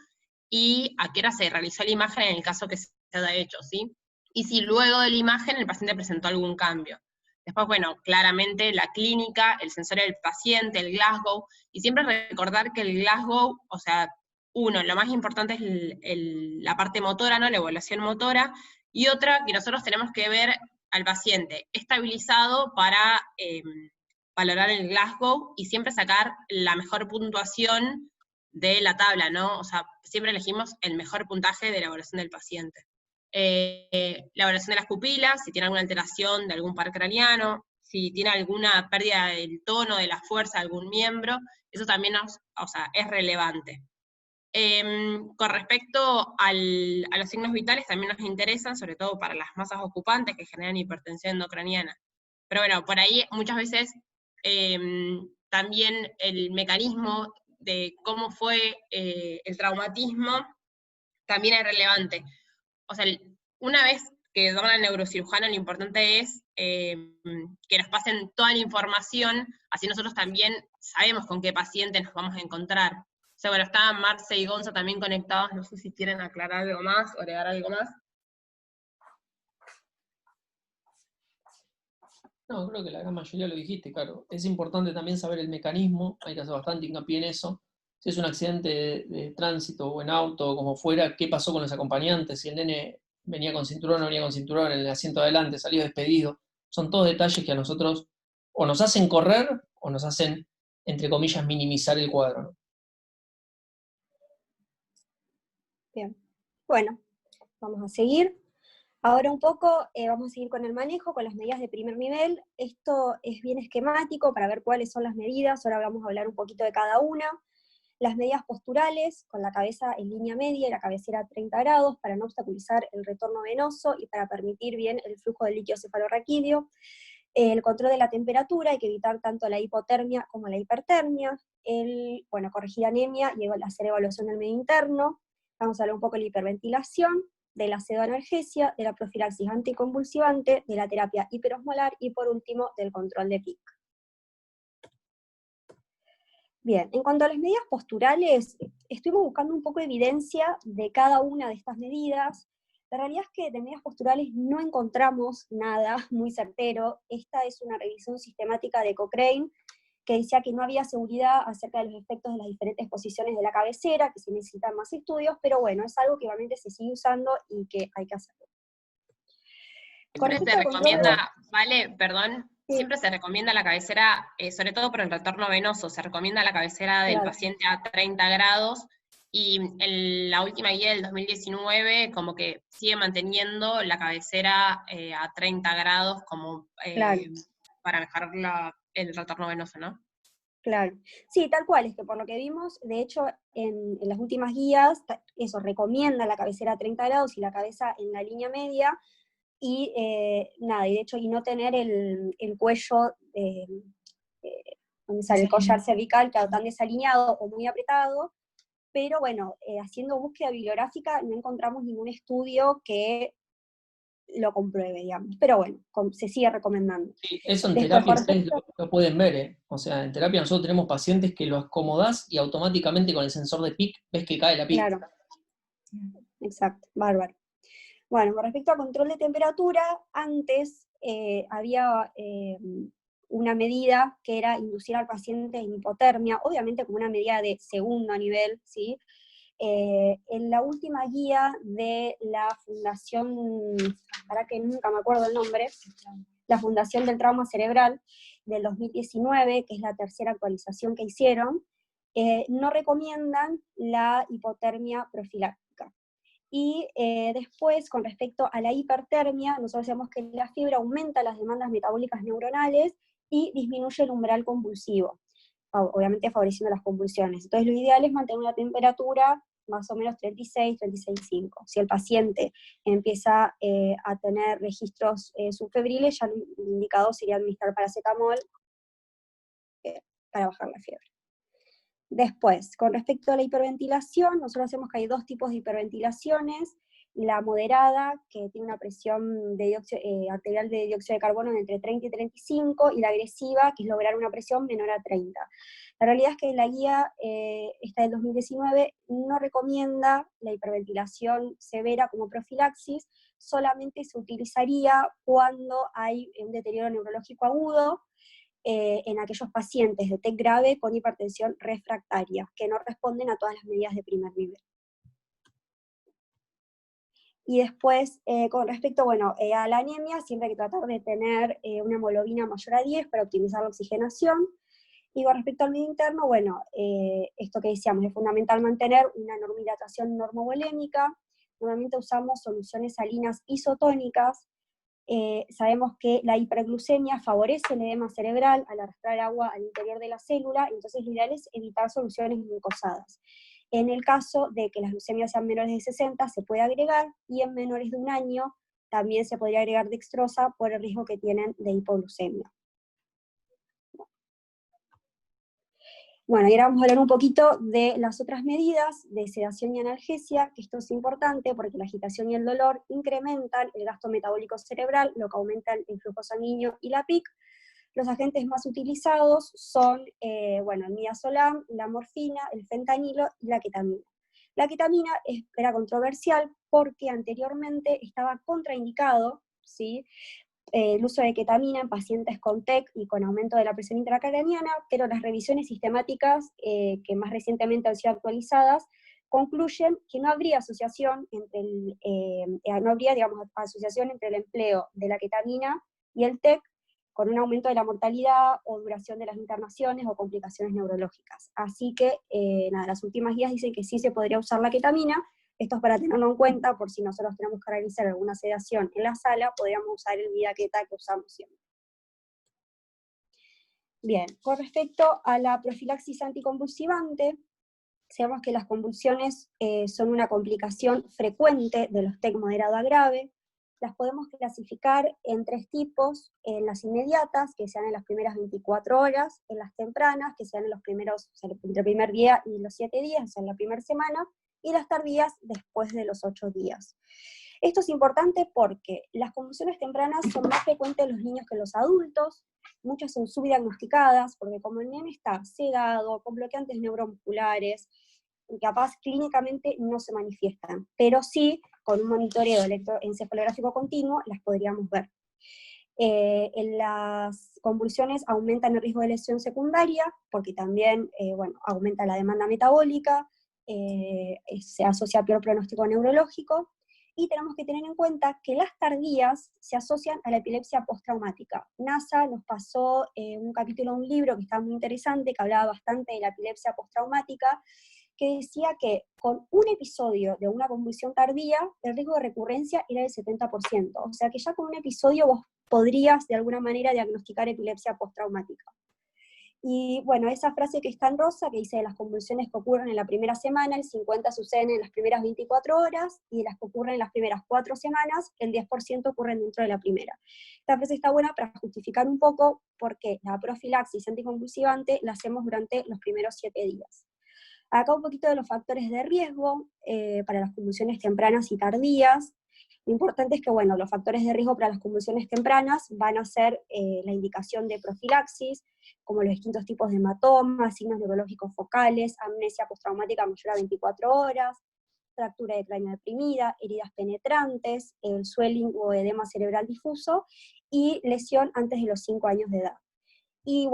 y a qué hora se realizó la imagen en el caso que se haya hecho, ¿sí? Y si luego de la imagen el paciente presentó algún cambio. Después, bueno, claramente la clínica, el sensor del paciente, el Glasgow, y siempre recordar que el Glasgow, o sea, uno, lo más importante es la parte motora, ¿no? La evaluación motora, y otra, que nosotros tenemos que ver al paciente estabilizado para valorar el Glasgow y siempre sacar la mejor puntuación de la tabla, ¿no? O sea, siempre elegimos el mejor puntaje de la evaluación del paciente. La evaluación de las pupilas, si tiene alguna alteración de algún par craneano, si tiene alguna pérdida del tono, de la fuerza de algún miembro, eso también es relevante. Con respecto a los signos vitales, también nos interesan, sobre todo para las masas ocupantes que generan hipertensión endocraniana. Pero bueno, por ahí muchas veces también el mecanismo de cómo fue el traumatismo también es relevante. O sea, una vez que toma el neurocirujano, lo importante es que nos pasen toda la información, así nosotros también sabemos con qué paciente nos vamos a encontrar. O sea, bueno, estaban Marce y Gonza también conectados, no sé si quieren aclarar algo más o agregar algo más. No, creo que la gran mayoría lo dijiste, claro. Es importante también saber el mecanismo, hay que hacer bastante hincapié en eso. Si es un accidente de tránsito o en auto o como fuera, qué pasó con los acompañantes, si el nene venía con cinturón o no venía con cinturón en el asiento de adelante, salió despedido. Son todos detalles que a nosotros o nos hacen correr o nos hacen, entre comillas, minimizar el cuadro, ¿no? Bien. Bueno, vamos a seguir. Ahora un poco vamos a seguir con el manejo, con las medidas de primer nivel. Esto es bien esquemático para ver cuáles son las medidas. Ahora vamos a hablar un poquito de cada una. Las medidas posturales, con la cabeza en línea media y la cabecera a 30 grados, para no obstaculizar el retorno venoso y para permitir bien el flujo del líquido cefalorraquídeo. El control de la temperatura, hay que evitar tanto la hipotermia como la hipertermia. Corregir anemia y hacer evaluación del medio interno. Vamos a hablar un poco de la hiperventilación, de la pseudoanalgesia, de la profilaxis anticonvulsivante, de la terapia hiperosmolar y por último del control de PIC. Bien, en cuanto a las medidas posturales, estuvimos buscando un poco de evidencia de cada una de estas medidas. La realidad es que de medidas posturales no encontramos nada muy certero. Esta es una revisión sistemática de Cochrane, que decía que no había seguridad acerca de los efectos de las diferentes posiciones de la cabecera, que se necesitan más estudios, pero bueno, es algo que igualmente se sigue usando y que hay que hacerlo. Siempre se recomienda, vale, perdón, sí. Siempre se recomienda la cabecera, sobre todo por el retorno venoso, se recomienda la cabecera del paciente a 30 grados, y en la última guía del 2019 como que sigue manteniendo la cabecera a 30 grados como para mejorar el retorno venoso, ¿no? Claro, sí, tal cual, es que por lo que vimos, de hecho, en las últimas guías, eso recomienda la cabecera a 30 grados y la cabeza en la línea media, y y de hecho, y no tener el cuello, donde sale el collar cervical, claro, tan desalineado o muy apretado, pero bueno, haciendo búsqueda bibliográfica no encontramos ningún estudio que lo compruebe, digamos. Pero bueno, se sigue recomendando. Sí, eso en terapia ustedes lo pueden ver, ¿eh? O sea, en terapia nosotros tenemos pacientes que lo acomodás y automáticamente con el sensor de PIC ves que cae la PIC. Claro, exacto, bárbaro. Bueno, con respecto a control de temperatura, antes había una medida que era inducir al paciente en hipotermia, obviamente como una medida de segundo nivel, ¿sí? En la última guía de la Fundación, para que nunca me acuerdo el nombre, la Fundación del Trauma Cerebral del 2019, que es la tercera actualización que hicieron, no recomiendan la hipotermia profiláctica. Y después, con respecto a la hipertermia, nosotros sabemos que la fiebre aumenta las demandas metabólicas neuronales y disminuye el umbral convulsivo, obviamente favoreciendo las convulsiones. Entonces lo ideal es mantener una temperatura más o menos 36, 36,5. Si el paciente empieza a tener registros subfebriles, ya el indicado sería administrar paracetamol para bajar la fiebre. Después, con respecto a la hiperventilación, nosotros hacemos que hay dos tipos de hiperventilaciones. la moderada, que tiene una presión de arterial de dióxido de carbono de entre 30 y 35, y la agresiva, que es lograr una presión menor a 30. La realidad es que la guía, esta del 2019, no recomienda la hiperventilación severa como profilaxis, solamente se utilizaría cuando hay un deterioro neurológico agudo, en aquellos pacientes de TEC grave con hipertensión refractaria, que no responden a todas las medidas de primer nivel. Y después, con respecto, a la anemia, siempre hay que tratar de tener una hemoglobina mayor a 10 para optimizar la oxigenación. Y con respecto al medio interno, esto que decíamos, es fundamental mantener una normohidratación normovolémica. Normalmente usamos soluciones salinas isotónicas. Sabemos que la hiperglucemia favorece el edema cerebral al arrastrar agua al interior de la célula, entonces lo ideal es evitar soluciones glucosadas. En el caso de que las glucemias sean menores de 60, se puede agregar, y en menores de 1 año también se podría agregar dextrosa por el riesgo que tienen de hipoglucemia. Bueno, y ahora vamos a hablar un poquito de las otras medidas de sedación y analgesia, que esto es importante porque la agitación y el dolor incrementan el gasto metabólico cerebral, lo que aumenta el flujo sanguíneo y la PIC. Los agentes más utilizados son, el midazolam, la morfina, el fentanilo y la ketamina. La ketamina era controversial porque anteriormente estaba contraindicado, ¿sí?, el uso de ketamina en pacientes con TEC y con aumento de la presión intracraniana, pero las revisiones sistemáticas que más recientemente han sido actualizadas concluyen que no habría asociación entre asociación entre el empleo de la ketamina y el TEC, con un aumento de la mortalidad o duración de las internaciones o complicaciones neurológicas. Así que, las últimas guías dicen que sí se podría usar la ketamina. Esto es para tenerlo en cuenta, por si nosotros tenemos que realizar alguna sedación en la sala, podríamos usar el Vida-Keta que usamos siempre. Bien, con respecto a la profilaxis anticonvulsivante, sabemos que las convulsiones son una complicación frecuente de los TEC moderado a grave. Las podemos clasificar en 3 tipos: en las inmediatas, que sean en las primeras 24 horas, en las tempranas, que sean en los primeros, entre el primer día y los 7 días, o sea, en la primera semana, y las tardías después de los 8 días. Esto es importante porque las convulsiones tempranas son más frecuentes en los niños que en los adultos, muchas son subdiagnosticadas, porque como el nene está sedado, con bloqueantes neuromusculares, capaz clínicamente no se manifiestan, pero sí, con un monitoreo electroencefalográfico continuo, las podríamos ver. En las convulsiones aumentan el riesgo de lesión secundaria, porque también aumenta la demanda metabólica, se asocia a peor pronóstico neurológico, y tenemos que tener en cuenta que las tardías se asocian a la epilepsia postraumática. NASA nos pasó un capítulo de un libro que está muy interesante, que hablaba bastante de la epilepsia postraumática, que decía que con un episodio de una convulsión tardía, el riesgo de recurrencia era del 70%, o sea que ya con un episodio vos podrías de alguna manera diagnosticar epilepsia postraumática. Y esa frase que está en rosa, que dice de las convulsiones que ocurren en la primera semana, el 50% suceden en las primeras 24 horas, y de las que ocurren en las primeras 4 semanas, el 10% ocurren dentro de la primera. Esta frase está buena para justificar un poco por qué la profilaxis anticonvulsivante la hacemos durante los primeros 7 días. Acá un poquito de los factores de riesgo para las convulsiones tempranas y tardías. Lo importante es que, los factores de riesgo para las convulsiones tempranas van a ser la indicación de profilaxis, como los distintos tipos de hematomas, signos neurológicos focales, amnesia postraumática mayor a 24 horas, fractura de cráneo deprimida, heridas penetrantes, el swelling o edema cerebral difuso, y lesión antes de los 5 años de edad. Y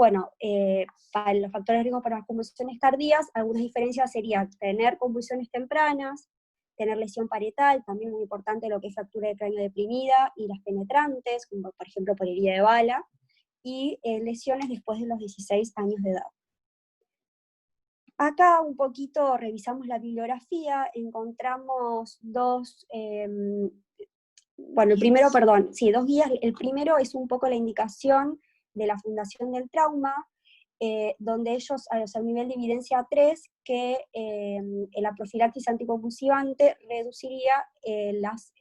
para los factores de riesgo para las convulsiones tardías, algunas diferencias serían tener convulsiones tempranas, tener lesión parietal, también muy importante lo que es fractura de cráneo deprimida, y las penetrantes, como por ejemplo por herida de bala, y lesiones después de los 16 años de edad. Acá un poquito revisamos la bibliografía, encontramos dos guías. El primero es un poco la indicación de la Fundación del Trauma, donde ellos, al nivel de evidencia 3, que la profilaxis anticonvulsivante reduciría las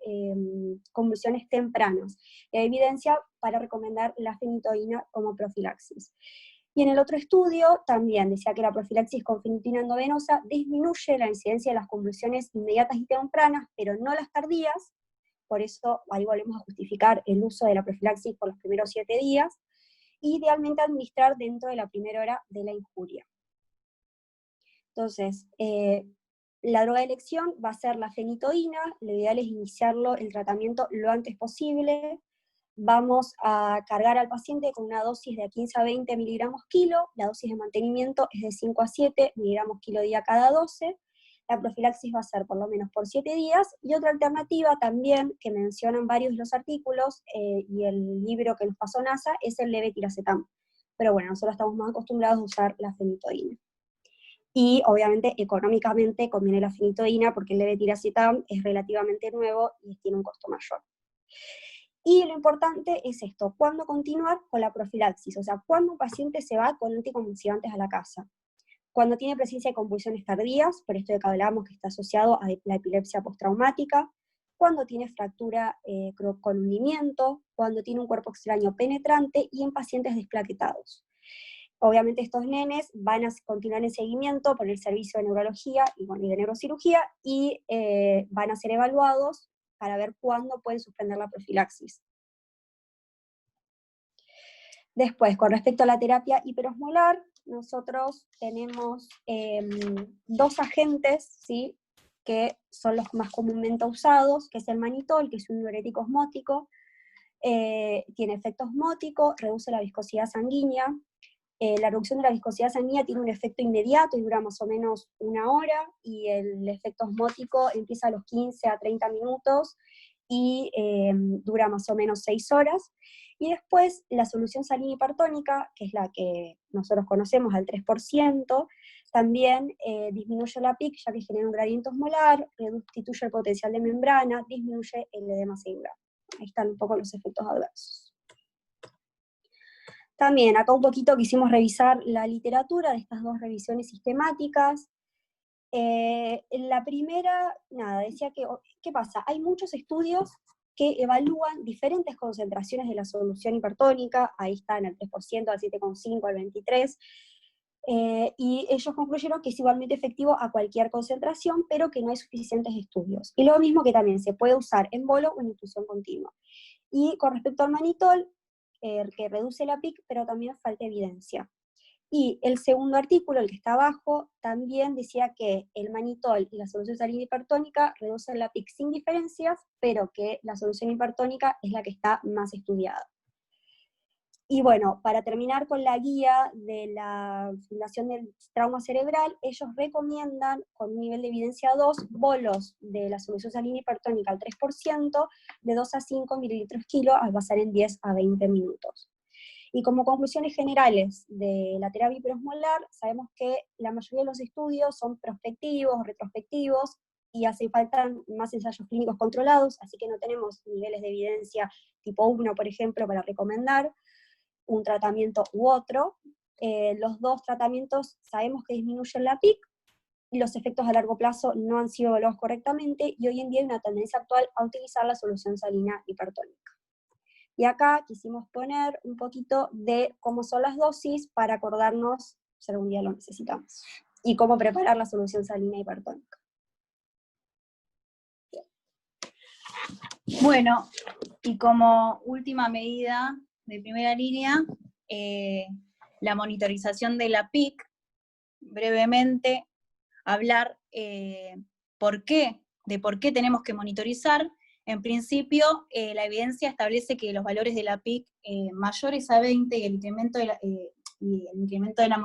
convulsiones tempranas. La evidencia para recomendar la fenitoína como profilaxis. Y en el otro estudio también decía que la profilaxis con fenitina endovenosa disminuye la incidencia de las convulsiones inmediatas y tempranas, pero no las tardías. Por eso ahí volvemos a justificar el uso de la profilaxis por los primeros 7 días, y idealmente administrar dentro de la primera hora de la injuria. Entonces, la droga de elección va a ser la fenitoína. Lo ideal es iniciarlo, el tratamiento, lo antes posible. Vamos a cargar al paciente con una dosis de 15 a 20 miligramos kilo. La dosis de mantenimiento es de 5 a 7 miligramos kilo día cada 12. La profilaxis va a ser por lo menos por 7 días, y otra alternativa también, que mencionan varios de los artículos, y el libro que nos pasó NASA, es el levetiracetam. Pero bueno, nosotros estamos más acostumbrados a usar la fenitoína. Y obviamente económicamente conviene la fenitoína, porque el levetiracetam es relativamente nuevo y tiene un costo mayor. Y lo importante es esto: ¿cuándo continuar con la profilaxis? O sea, ¿cuándo un paciente se va con anticonvulsivantes a la casa? Cuando tiene presencia de convulsiones tardías, por esto de que hablamos que está asociado a la epilepsia postraumática, cuando tiene fractura con hundimiento, cuando tiene un cuerpo extraño penetrante, y en pacientes desplaquetados. Obviamente estos nenes van a continuar en seguimiento por el servicio de neurología y de neurocirugía, y van a ser evaluados para ver cuándo pueden suspender la profilaxis. Después, con respecto a la terapia hiperosmolar, nosotros tenemos 2 agentes, ¿sí?, que son los más comúnmente usados, que es el manitol, que es un diurético osmótico, tiene efecto osmótico, reduce la viscosidad sanguínea. La reducción de la viscosidad sanguínea tiene un efecto inmediato y dura más o menos 1 hora, y el efecto osmótico empieza a los 15 a 30 minutos y dura más o menos 6 horas. Y después la solución salina hipertónica, que es la que nosotros conocemos al 3%, también disminuye la PIC, ya que genera un gradiente osmolar, restituye el potencial de membrana, disminuye el edema cerebral. Ahí están un poco los efectos adversos. También acá un poquito quisimos revisar la literatura de estas 2 revisiones sistemáticas. En la primera, decía que, ¿qué pasa? Hay muchos estudios que evalúan diferentes concentraciones de la solución hipertónica, ahí están al 3%, al 7,5, al 23%, y ellos concluyeron que es igualmente efectivo a cualquier concentración, pero que no hay suficientes estudios. Y lo mismo que también se puede usar en bolo o en infusión continua. Y con respecto al manitol, que reduce la PIC, pero también falta evidencia. Y el segundo artículo, el que está abajo, también decía que el manitol y la solución salina hipertónica reducen la PIC sin diferencias, pero que la solución hipertónica es la que está más estudiada. Y bueno, para terminar con la guía de la Fundación del Trauma Cerebral, ellos recomiendan, con un nivel de evidencia 2, bolos de la solución salina hipertónica al 3%, de 2 a 5 mililitros kilo, al pasar en 10 a 20 minutos. Y como conclusiones generales de la terapia hiperosmolar, sabemos que la mayoría de los estudios son prospectivos o retrospectivos, y hace falta más ensayos clínicos controlados, así que no tenemos niveles de evidencia tipo 1, por ejemplo, para recomendar un tratamiento u otro. Los 2 tratamientos sabemos que disminuyen la PIC, y los efectos a largo plazo no han sido evaluados correctamente, y hoy en día hay una tendencia actual a utilizar la solución salina hipertónica. Y acá quisimos poner un poquito de cómo son las dosis para acordarnos si algún día lo necesitamos, y cómo preparar la solución salina hipertónica. Bueno, y como última medida de primera línea, la monitorización de la PIC, brevemente hablar de por qué tenemos que monitorizar. En principio, la evidencia establece que los valores de la PIC mayores a 20 y el incremento de la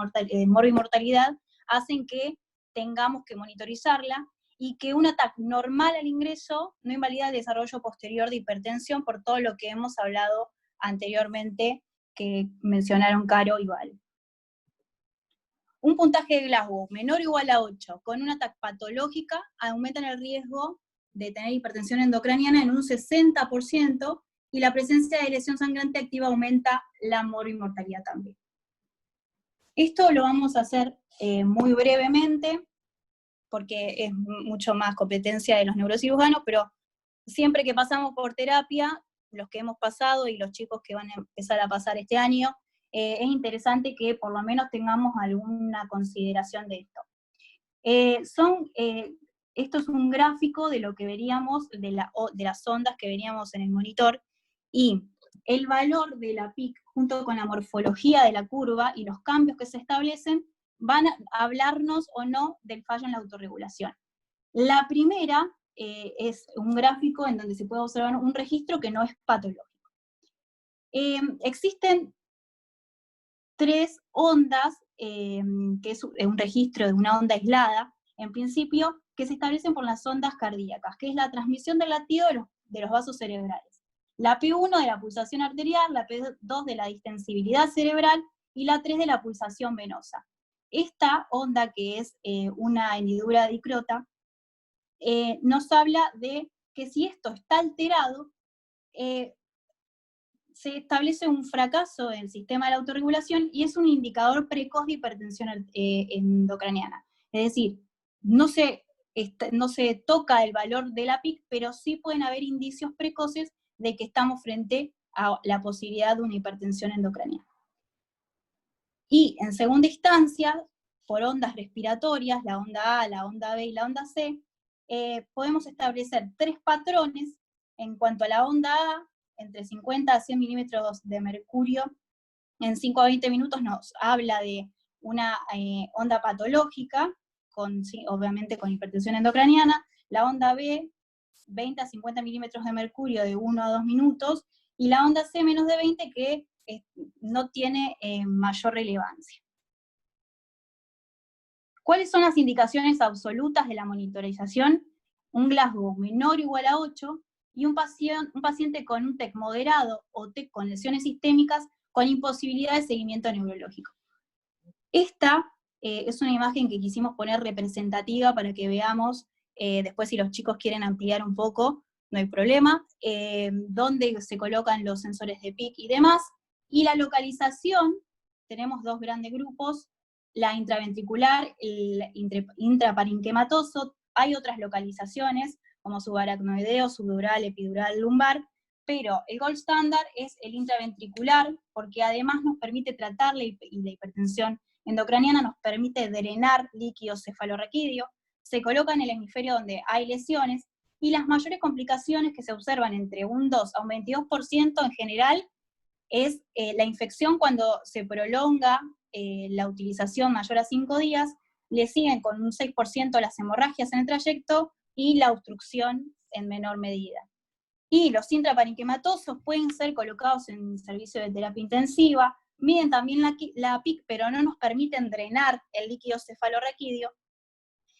morbimortalidad hacen que tengamos que monitorizarla, y que un ataque normal al ingreso no invalida el desarrollo posterior de hipertensión, por todo lo que hemos hablado anteriormente, que mencionaron Caro y Val. Un puntaje de Glasgow menor o igual a 8 con una TAC patológica aumentan el riesgo de tener hipertensión endocraniana en un 60%, y la presencia de lesión sangrante activa aumenta la morbimortalidad también. Esto lo vamos a hacer muy brevemente, porque es mucho más competencia de los neurocirujanos, pero siempre que pasamos por terapia, los que hemos pasado y los chicos que van a empezar a pasar este año, es interesante que por lo menos tengamos alguna consideración de esto. Esto es un gráfico de lo que veríamos, de las ondas que veríamos en el monitor, y el valor de la PIC junto con la morfología de la curva y los cambios que se establecen van a hablarnos o no del fallo en la autorregulación. La primera es un gráfico en donde se puede observar un registro que no es patológico. Existen 3 ondas, que es un registro de una onda aislada, en principio, que se establecen por las ondas cardíacas, que es la transmisión del latido de los vasos cerebrales. La P1 de la pulsación arterial, la P2 de la distensibilidad cerebral, y la 3 de la pulsación venosa. Esta onda, que es una hendidura dicrota, nos habla de que si esto está alterado, se establece un fracaso en el sistema de la autorregulación y es un indicador precoz de hipertensión endocraniana. Es decir, no se toca el valor de la PIC, pero sí pueden haber indicios precoces de que estamos frente a la posibilidad de una hipertensión endocraniana. Y en segunda instancia, por ondas respiratorias, la onda A, la onda B y la onda C, podemos establecer 3 patrones. En cuanto a la onda A, entre 50 a 100 milímetros de mercurio en 5 a 20 minutos nos habla de una onda patológica, obviamente con hipertensión endocraniana. La onda B, 20 a 50 milímetros de mercurio de 1 a 2 minutos, y la onda C, menos de 20, que no tiene mayor relevancia. ¿Cuáles son las indicaciones absolutas de la monitorización? Un Glasgow menor o igual a 8, y un paciente con un TEC moderado o TEC con lesiones sistémicas con imposibilidad de seguimiento neurológico. Esta es una imagen que quisimos poner representativa para que veamos, después si los chicos quieren ampliar un poco, no hay problema, dónde se colocan los sensores de PIC y demás, y la localización, tenemos 2 grandes grupos, la intraventricular, el intraparenquimatoso, hay otras localizaciones, como subaracnoideo, subdural, epidural, lumbar, pero el gold standard es el intraventricular, porque además nos permite tratar y la hipertensión endocraniana nos permite drenar líquido cefalorraquídeo, se coloca en el hemisferio donde hay lesiones, y las mayores complicaciones que se observan entre un 2 a un 22% en general es la infección cuando se prolonga la utilización mayor a 5 días, le siguen con un 6% las hemorragias en el trayecto, y la obstrucción en menor medida. Y los intraparenquimatosos pueden ser colocados en servicio de terapia intensiva, miden también la PIC, pero no nos permiten drenar el líquido cefalorraquídeo,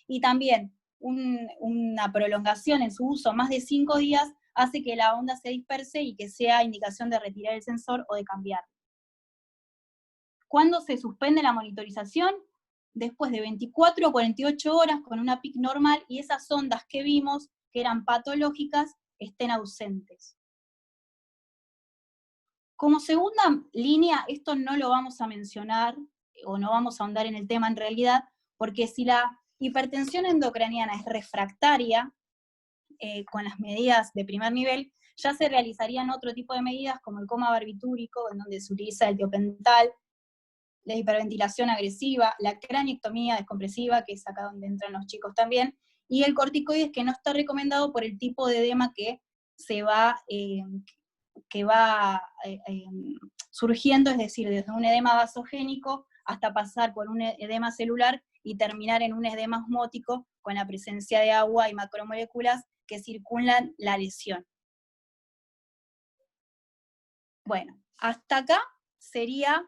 y también una prolongación en su uso más de 5 días hace que la onda se disperse y que sea indicación de retirar el sensor o de cambiarlo. ¿Cuándo se suspende la monitorización? Después de 24 o 48 horas con una PIC normal y esas ondas que vimos, que eran patológicas, estén ausentes. Como segunda línea, esto no lo vamos a mencionar, o no vamos a ahondar en el tema en realidad, porque si la hipertensión endocraniana es refractaria, con las medidas de primer nivel, ya se realizarían otro tipo de medidas como el coma barbitúrico, en donde se utiliza el tiopental, la hiperventilación agresiva, la craniectomía descompresiva, que es acá donde entran los chicos también, y el corticoides, que no está recomendado por el tipo de edema que va surgiendo, es decir, desde un edema vasogénico hasta pasar por un edema celular y terminar en un edema osmótico con la presencia de agua y macromoléculas que circundan la lesión. Bueno, hasta acá sería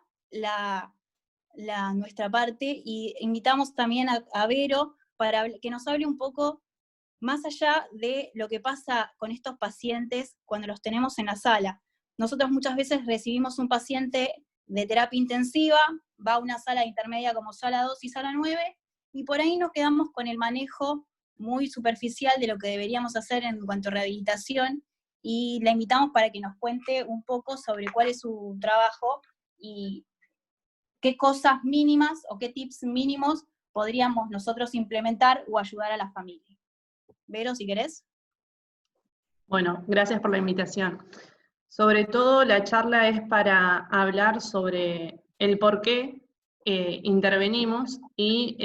nuestra parte, y invitamos también a Vero para que nos hable un poco más allá de lo que pasa con estos pacientes cuando los tenemos en la sala. Nosotros muchas veces recibimos un paciente de terapia intensiva, va a una sala intermedia como sala 2 y sala 9, y por ahí nos quedamos con el manejo muy superficial de lo que deberíamos hacer en cuanto a rehabilitación, y la invitamos para que nos cuente un poco sobre cuál es su trabajo y qué cosas mínimas o qué tips mínimos podríamos nosotros implementar o ayudar a la familia. Vero, si querés. Bueno, gracias por la invitación. Sobre todo la charla es para hablar sobre el por qué intervenimos y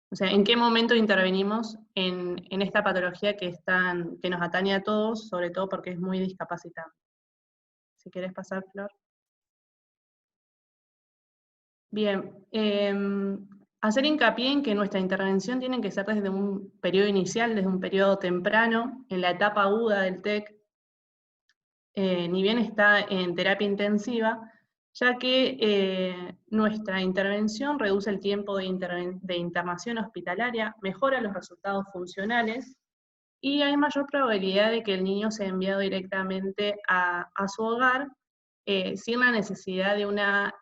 o sea, en qué momento intervenimos en esta patología que nos atañe a todos, sobre todo porque es muy discapacitante. Si querés pasar, Flor. Bien, hacer hincapié en que nuestra intervención tiene que ser desde un periodo inicial, desde un periodo temprano, en la etapa aguda del TEC, ni bien está en terapia intensiva, ya que nuestra intervención reduce el tiempo de internación hospitalaria, mejora los resultados funcionales, y hay mayor probabilidad de que el niño sea enviado directamente a su hogar, sin la necesidad de una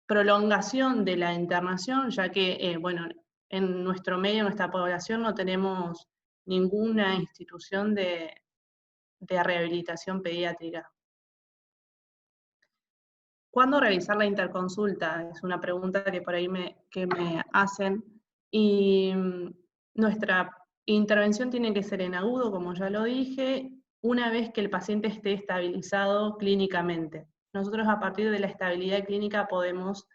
prolongación de la internación, ya que, bueno, en nuestro medio, en nuestra población, no tenemos ninguna institución de rehabilitación pediátrica. ¿Cuándo realizar la interconsulta? Es una pregunta que por ahí me hacen. Y nuestra intervención tiene que ser en agudo, como ya lo dije, una vez que el paciente esté estabilizado clínicamente. Nosotros a partir de la estabilidad clínica podemos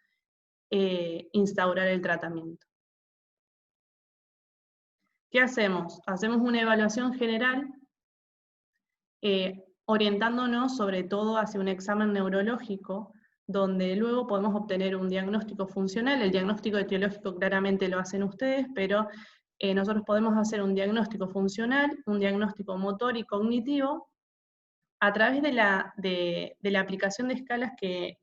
instaurar el tratamiento. ¿Qué hacemos? Hacemos una evaluación general, orientándonos sobre todo hacia un examen neurológico, donde luego podemos obtener un diagnóstico funcional. El diagnóstico etiológico claramente lo hacen ustedes, pero nosotros podemos hacer un diagnóstico funcional, un diagnóstico motor y cognitivo, a través de la aplicación de escalas que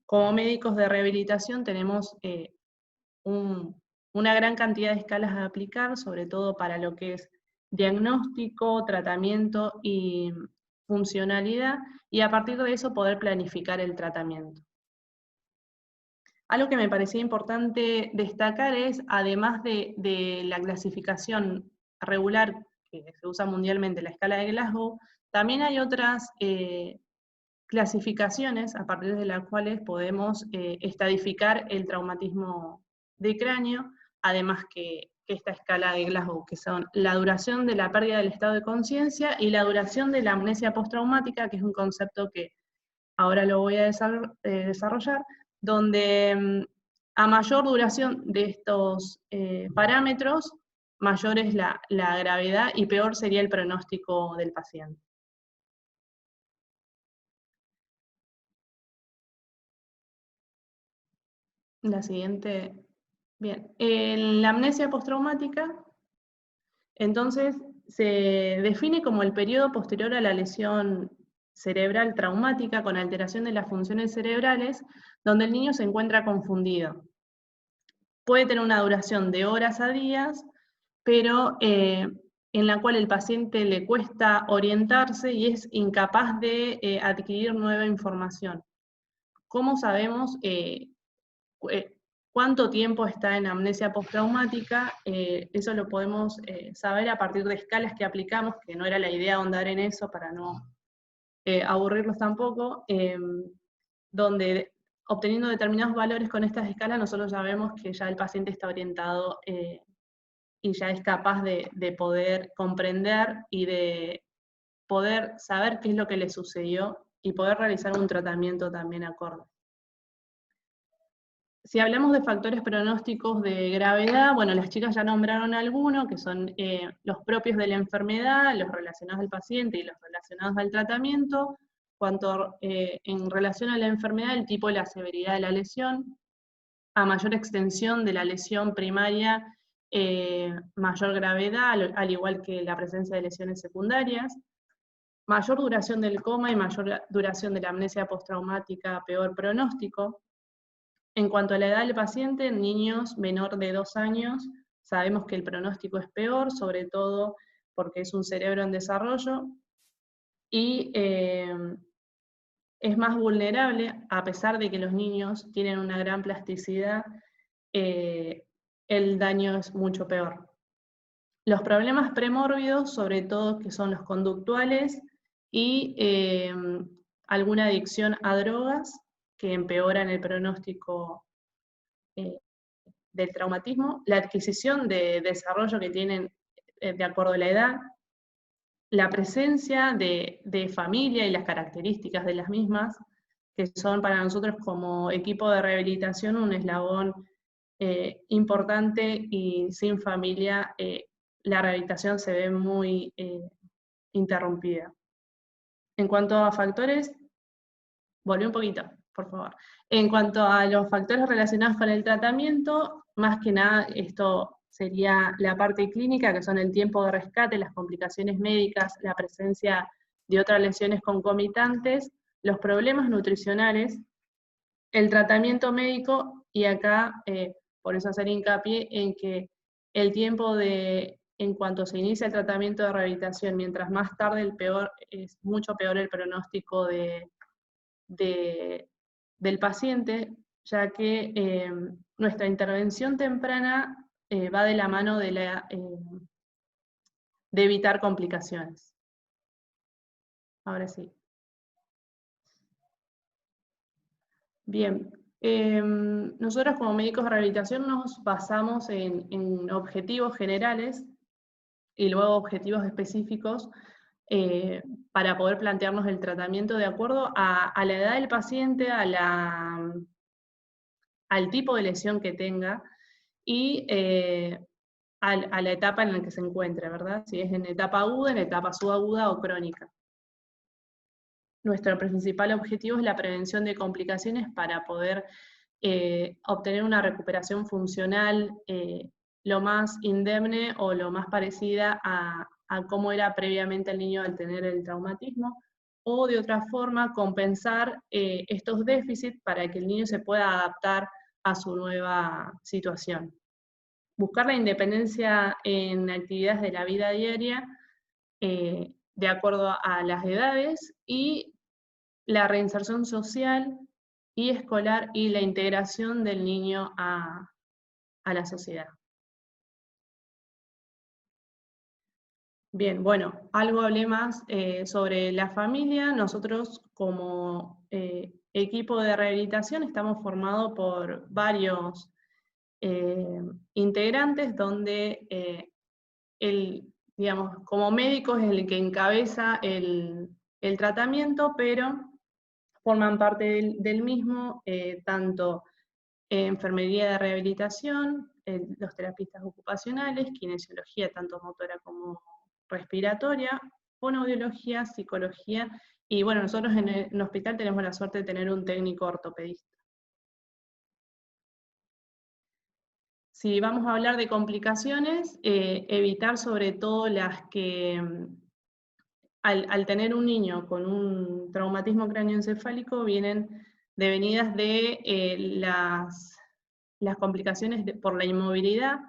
como médicos de rehabilitación tenemos una gran cantidad de escalas a aplicar, sobre todo para lo que es diagnóstico, tratamiento y funcionalidad, y a partir de eso poder planificar el tratamiento. Algo que me parecía importante destacar es, además de la clasificación regular que se usa mundialmente, la escala de Glasgow, también hay otras clasificaciones a partir de las cuales podemos estadificar el traumatismo de cráneo, además que esta escala de Glasgow, que son la duración de la pérdida del estado de conciencia y la duración de la amnesia postraumática, que es un concepto que ahora lo voy a desarrollar, donde a mayor duración de estos parámetros, mayor es la gravedad y peor sería el pronóstico del paciente. La siguiente. Bien, en la amnesia postraumática, entonces, se define como el periodo posterior a la lesión cerebral traumática con alteración de las funciones cerebrales, donde el niño se encuentra confundido. Puede tener una duración de horas a días, pero en la cual el paciente le cuesta orientarse y es incapaz de adquirir nueva información. ¿Cómo sabemos cuánto tiempo está en amnesia postraumática? Eso lo podemos saber a partir de escalas que aplicamos, que no era la idea ahondar en eso para no aburrirlos tampoco, donde obteniendo determinados valores con estas escalas nosotros ya vemos que ya el paciente está orientado y ya es capaz de poder comprender y de poder saber qué es lo que le sucedió y poder realizar un tratamiento también acorde. Si hablamos de factores pronósticos de gravedad, bueno, las chicas ya nombraron algunos, que son los propios de la enfermedad, los relacionados al paciente y los relacionados al tratamiento. Cuanto en relación a la enfermedad, el tipo y la severidad de la lesión, a mayor extensión de la lesión primaria, mayor gravedad, al igual que la presencia de lesiones secundarias, mayor duración del coma y mayor duración de la amnesia postraumática, peor pronóstico. En cuanto a la edad del paciente, en niños menor de 2 años, sabemos que el pronóstico es peor, sobre todo porque es un cerebro en desarrollo, y es más vulnerable, a pesar de que los niños tienen una gran plasticidad, el daño es mucho peor. Los problemas premórbidos, sobre todo que son los conductuales, y alguna adicción a drogas, que empeoran el pronóstico del traumatismo, la adquisición de desarrollo que tienen de acuerdo a la edad, la presencia de familia y las características de las mismas, que son para nosotros como equipo de rehabilitación un eslabón importante, y sin familia la rehabilitación se ve muy interrumpida. En cuanto a factores, volví un poquito, por favor. En cuanto a los factores relacionados con el tratamiento, más que nada esto sería la parte clínica, que son el tiempo de rescate, las complicaciones médicas, la presencia de otras lesiones concomitantes, los problemas nutricionales, el tratamiento médico, y acá por eso hacer hincapié en que el tiempo en cuanto se inicia el tratamiento de rehabilitación, mientras más tarde es mucho peor el pronóstico del paciente, ya que nuestra intervención temprana va de la mano de evitar complicaciones. Ahora sí. Bien, nosotros como médicos de rehabilitación nos basamos en objetivos generales y luego objetivos específicos para poder plantearnos el tratamiento de acuerdo a la edad del paciente, al tipo de lesión que tenga y a la etapa en la que se encuentre, ¿verdad? Si es en etapa aguda, en etapa subaguda o crónica. Nuestro principal objetivo es la prevención de complicaciones para poder obtener una recuperación funcional lo más indemne o lo más parecida a cómo era previamente el niño al tener el traumatismo, o de otra forma compensar estos déficits para que el niño se pueda adaptar a su nueva situación. Buscar la independencia en actividades de la vida diaria de acuerdo a las edades, y la reinserción social y escolar y la integración del niño a la sociedad. Bien, bueno, algo hablé más sobre la familia. Nosotros como equipo de rehabilitación estamos formados por varios integrantes, donde digamos, como médico es el que encabeza el tratamiento, pero forman parte del mismo tanto enfermería de rehabilitación, los terapistas ocupacionales, kinesiología tanto motora como respiratoria, fonoaudiología, psicología, y bueno, nosotros en el hospital tenemos la suerte de tener un técnico ortopedista. Si vamos a hablar de complicaciones, evitar sobre todo las que, al tener un niño con un traumatismo cráneoencefálico, vienen devenidas de las complicaciones por la inmovilidad.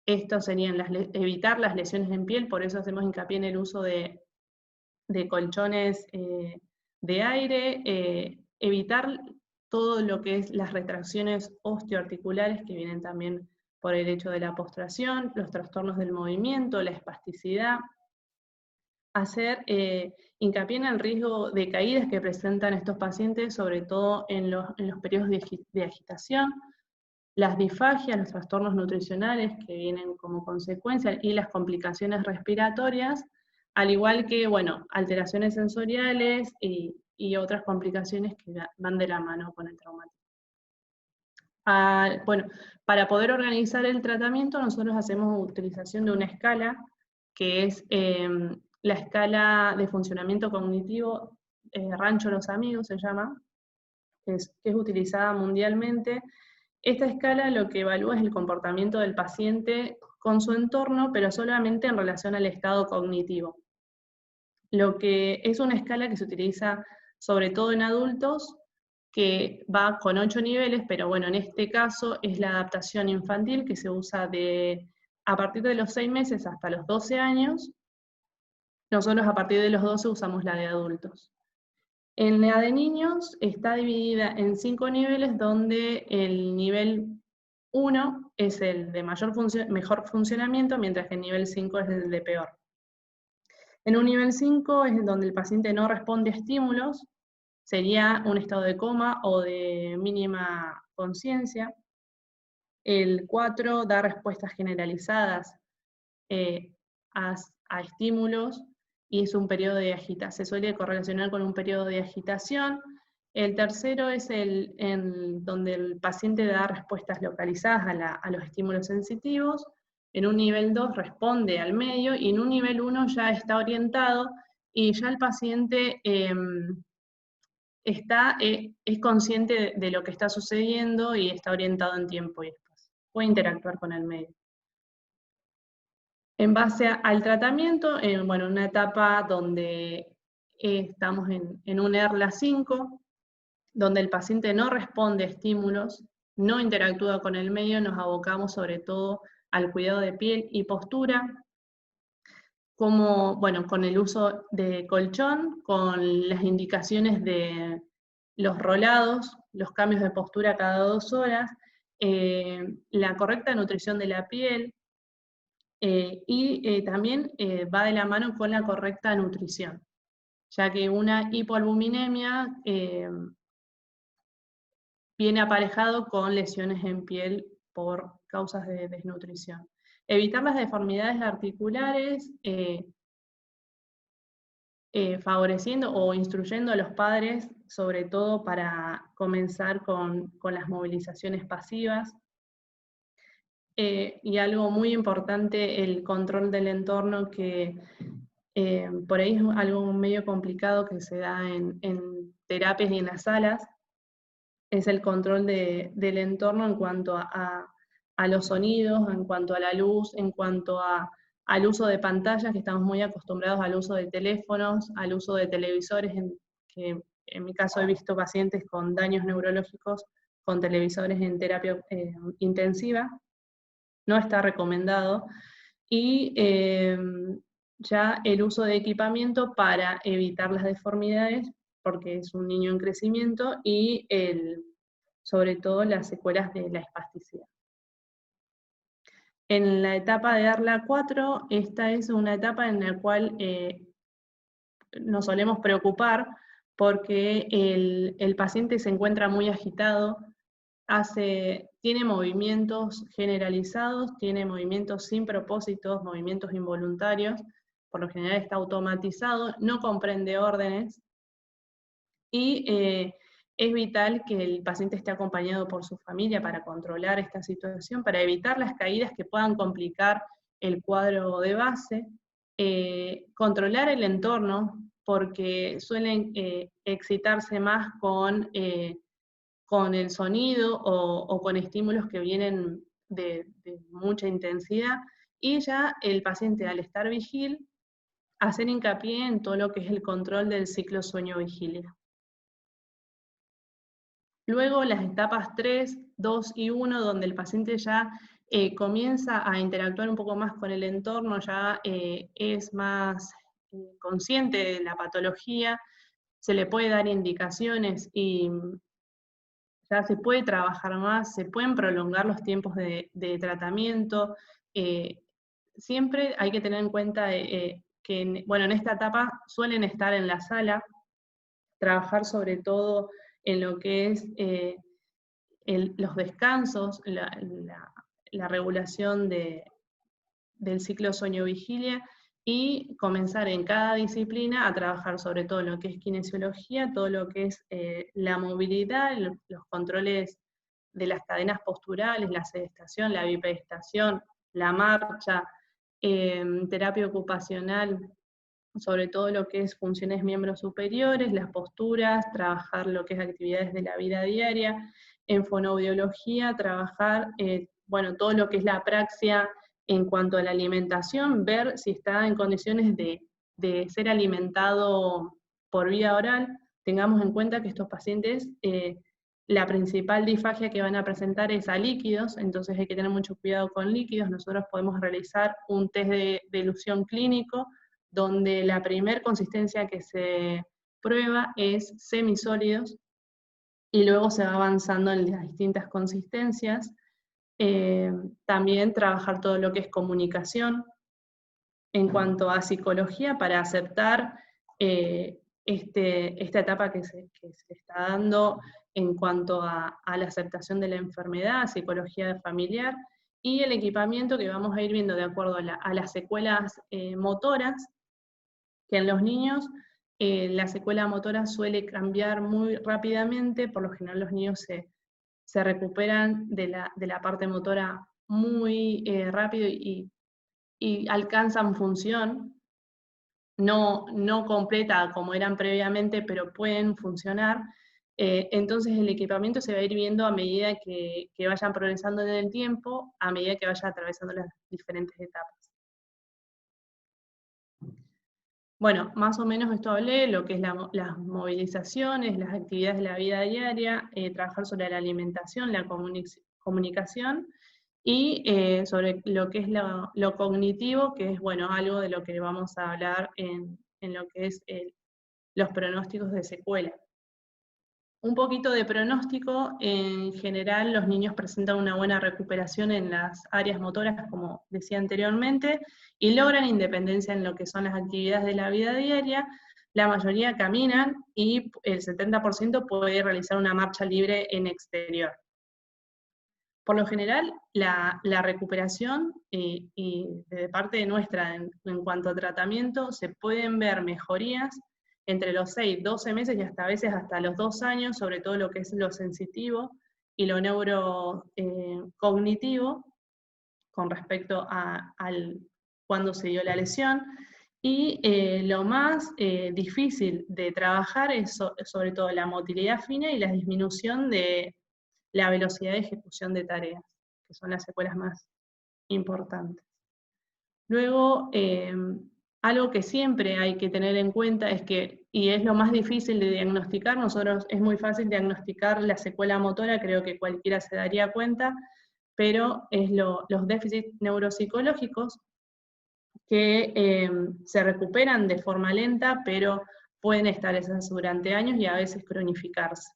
Esto serían evitar las lesiones en piel, por eso hacemos hincapié en el uso de colchones de aire, evitar todo lo que es las retracciones osteoarticulares que vienen también por el hecho de la postración, los trastornos del movimiento, la espasticidad, hacer hincapié en el riesgo de caídas que presentan estos pacientes, sobre todo en los periodos de agitación, las disfagias, los trastornos nutricionales que vienen como consecuencia y las complicaciones respiratorias, al igual que, bueno, alteraciones sensoriales y otras complicaciones que van de la mano con el traumatismo. Bueno, para poder organizar el tratamiento nosotros hacemos utilización de una escala que es la escala de funcionamiento cognitivo, Rancho Los Amigos se llama, que es utilizada mundialmente. Esta escala lo que evalúa es el comportamiento del paciente con su entorno, pero solamente en relación al estado cognitivo. Lo que es una escala que se utiliza sobre todo en adultos, que va con 8 niveles, pero bueno, en este caso es la adaptación infantil, que se usa a partir de los 6 meses hasta los 12 años. Nosotros a partir de los 12 usamos la de adultos. En la de niños está dividida en 5 niveles, donde el nivel 1 es el de mejor funcionamiento, mientras que el nivel 5 es el de peor. En un nivel 5 es donde el paciente no responde a estímulos, sería un estado de coma o de mínima conciencia. El 4 da respuestas generalizadas a estímulos, y es un periodo de se suele correlacionar con un periodo de agitación. El tercero es donde el paciente da respuestas localizadas a los estímulos sensitivos. En un nivel 2 responde al medio, y en un nivel 1 ya está orientado, y ya el paciente es consciente de lo que está sucediendo y está orientado en tiempo y espacio. Puede interactuar con el medio. En base al tratamiento, bueno, una etapa donde estamos en un ERLA 5, donde el paciente no responde a estímulos, no interactúa con el medio, nos abocamos sobre todo al cuidado de piel y postura, como, bueno, con el uso de colchón, con las indicaciones de los rolados, los cambios de postura cada 2 horas, la correcta nutrición de la piel, y también va de la mano con la correcta nutrición, ya que una hipoalbuminemia viene aparejado con lesiones en piel por causas de desnutrición. Evitar las deformidades articulares, favoreciendo o instruyendo a los padres, sobre todo para comenzar con las movilizaciones pasivas. Y algo muy importante, el control del entorno, que por ahí es algo medio complicado que se da en terapias y en las salas, es el control del entorno en cuanto a los sonidos, en cuanto a la luz, en cuanto al uso de pantallas, que estamos muy acostumbrados al uso de teléfonos, al uso de televisores, que en mi caso he visto pacientes con daños neurológicos con televisores en terapia intensiva. No está recomendado. Y ya el uso de equipamiento para evitar las deformidades, porque es un niño en crecimiento, y sobre todo las secuelas de la espasticidad. En la etapa de ERLA 4, esta es una etapa en la cual nos solemos preocupar porque el paciente se encuentra muy agitado, tiene movimientos generalizados, tiene movimientos sin propósitos, movimientos involuntarios, por lo general está automatizado, no comprende órdenes, y es vital que el paciente esté acompañado por su familia para controlar esta situación, para evitar las caídas que puedan complicar el cuadro de base, controlar el entorno, porque suelen excitarse más con el sonido o con estímulos que vienen de mucha intensidad, y ya el paciente, al estar vigil, hacer hincapié en todo lo que es el control del ciclo sueño-vigilia. Luego las etapas 3, 2 y 1, donde el paciente ya comienza a interactuar un poco más con el entorno, ya es más consciente de la patología, se le puede dar indicaciones y ya se puede trabajar más, se pueden prolongar los tiempos de tratamiento. Siempre hay que tener en cuenta que, bueno, en esta etapa suelen estar en la sala, trabajar sobre todo en lo que es los descansos, la regulación del ciclo sueño-vigilia, y comenzar en cada disciplina a trabajar sobre todo lo que es kinesiología, todo lo que es la movilidad, los controles de las cadenas posturales, la sedestación, la bipedestación, la marcha, terapia ocupacional, sobre todo lo que es funciones miembros superiores, las posturas, trabajar lo que es actividades de la vida diaria. En fonoaudiología, trabajar bueno, todo lo que es la apraxia en cuanto a la alimentación, ver si está en condiciones de ser alimentado por vía oral. Tengamos en cuenta que estos pacientes, la principal disfagia que van a presentar es a líquidos, entonces hay que tener mucho cuidado con líquidos. Nosotros podemos realizar un test de elusión clínico, donde la primer consistencia que se prueba es semisólidos, y luego se va avanzando en las distintas consistencias. También trabajar todo lo que es comunicación. En cuanto a psicología, para aceptar esta etapa que se está dando en cuanto a la aceptación de la enfermedad, psicología familiar, y el equipamiento que vamos a ir viendo de acuerdo a las secuelas motoras, que en los niños la secuela motora suele cambiar muy rápidamente. Por lo general los niños se recuperan de la parte motora muy rápido y alcanzan función, no completa como eran previamente, pero pueden funcionar. Entonces el equipamiento se va a ir viendo a medida que vayan progresando en el tiempo, a medida que vayan atravesando las diferentes etapas. Bueno, más o menos esto hablé, lo que es las movilizaciones, las actividades de la vida diaria, trabajar sobre la alimentación, la comunicación, y sobre lo que es lo cognitivo, que es, bueno, algo de lo que vamos a hablar en lo que es los pronósticos de secuela. Un poquito de pronóstico: en general los niños presentan una buena recuperación en las áreas motoras, como decía anteriormente, y logran independencia en lo que son las actividades de la vida diaria. La mayoría caminan y el 70% puede realizar una marcha libre en exterior. Por lo general, la recuperación y de parte de nuestra en cuanto a tratamiento, se pueden ver mejorías entre los 6, 12 meses y hasta a veces hasta los 2 años, sobre todo lo que es lo sensitivo y lo neurocognitivo, con respecto a cuando se dio la lesión. Y lo más difícil de trabajar es sobre todo la motilidad fina y la disminución de la velocidad de ejecución de tareas, que son las secuelas más importantes. Luego, algo que siempre hay que tener en cuenta es que, y es lo más difícil de diagnosticar, es muy fácil diagnosticar la secuela motora, creo que cualquiera se daría cuenta, pero es los déficits neuropsicológicos que se recuperan de forma lenta, pero pueden establecerse durante años y a veces cronificarse.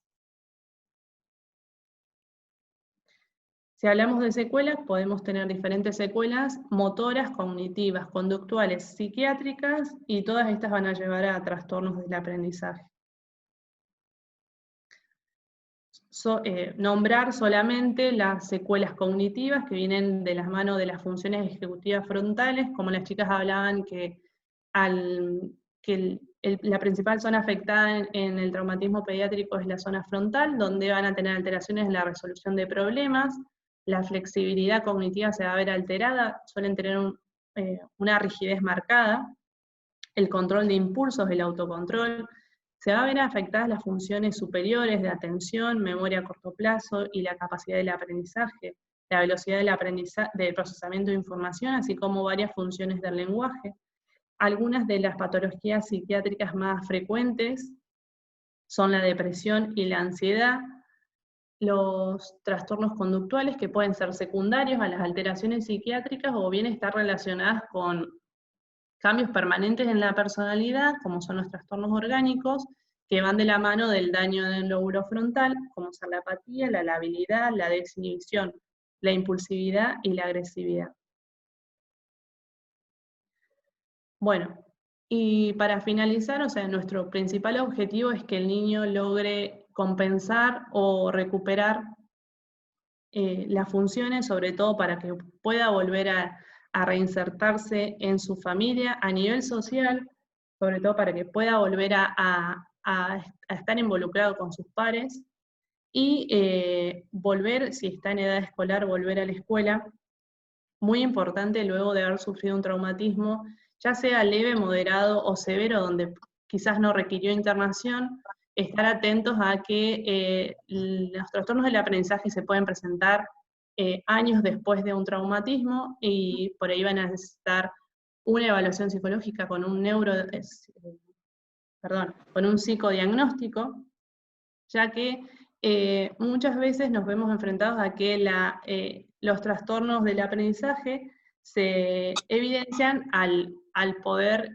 Si hablamos de secuelas, podemos tener diferentes secuelas motoras, cognitivas, conductuales, psiquiátricas, y todas estas van a llevar a trastornos del aprendizaje. Nombrar solamente las secuelas cognitivas que vienen de las manos de las funciones ejecutivas frontales, como las chicas hablaban que la principal zona afectada en el traumatismo pediátrico es la zona frontal, donde van a tener alteraciones en la resolución de problemas. La flexibilidad cognitiva se va a ver alterada, suelen tener una rigidez marcada. El control de impulsos, el autocontrol. Se va a ver afectadas las funciones superiores de atención, memoria a corto plazo y la capacidad del aprendizaje, la velocidad del procesamiento de información, así como varias funciones del lenguaje. Algunas de las patologías psiquiátricas más frecuentes son la depresión y la ansiedad, los trastornos conductuales, que pueden ser secundarios a las alteraciones psiquiátricas o bien estar relacionadas con cambios permanentes en la personalidad, como son los trastornos orgánicos, que van de la mano del daño del lóbulo frontal, como son la apatía, la labilidad, la desinhibición, la impulsividad y la agresividad. Bueno, y para finalizar, o sea, nuestro principal objetivo es que el niño logre compensar o recuperar las funciones, sobre todo para que pueda volver a reinsertarse en su familia a nivel social, sobre todo para que pueda volver a estar involucrado con sus pares, y volver, si está en edad escolar, volver a la escuela. Muy importante, luego de haber sufrido un traumatismo, ya sea leve, moderado o severo, donde quizás no requirió internación, estar atentos a que los trastornos del aprendizaje se pueden presentar años después de un traumatismo, y por ahí van a necesitar una evaluación psicológica con un con un psicodiagnóstico, ya que muchas veces nos vemos enfrentados a que los trastornos del aprendizaje se evidencian al poder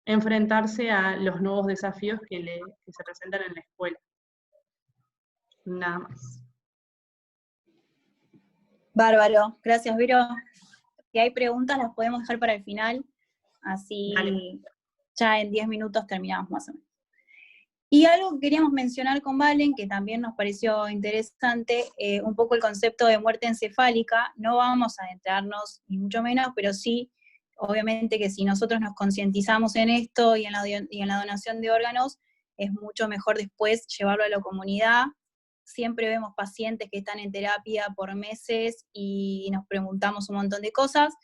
enfrentarse a los nuevos desafíos que se presentan en la escuela. Nada más. Bárbaro, gracias, Vero. Si hay preguntas las podemos dejar para el final, así Dale. Ya en 10 minutos terminamos más o menos. Y algo que queríamos mencionar con Valen, que también nos pareció interesante, un poco el concepto de muerte encefálica. No vamos a adentrarnos, ni mucho menos, pero sí obviamente que si nosotros nos concientizamos en esto y en la donación de órganos, es mucho mejor después llevarlo a la comunidad. Siempre vemos pacientes que están en terapia por meses y nos preguntamos un montón de cosas.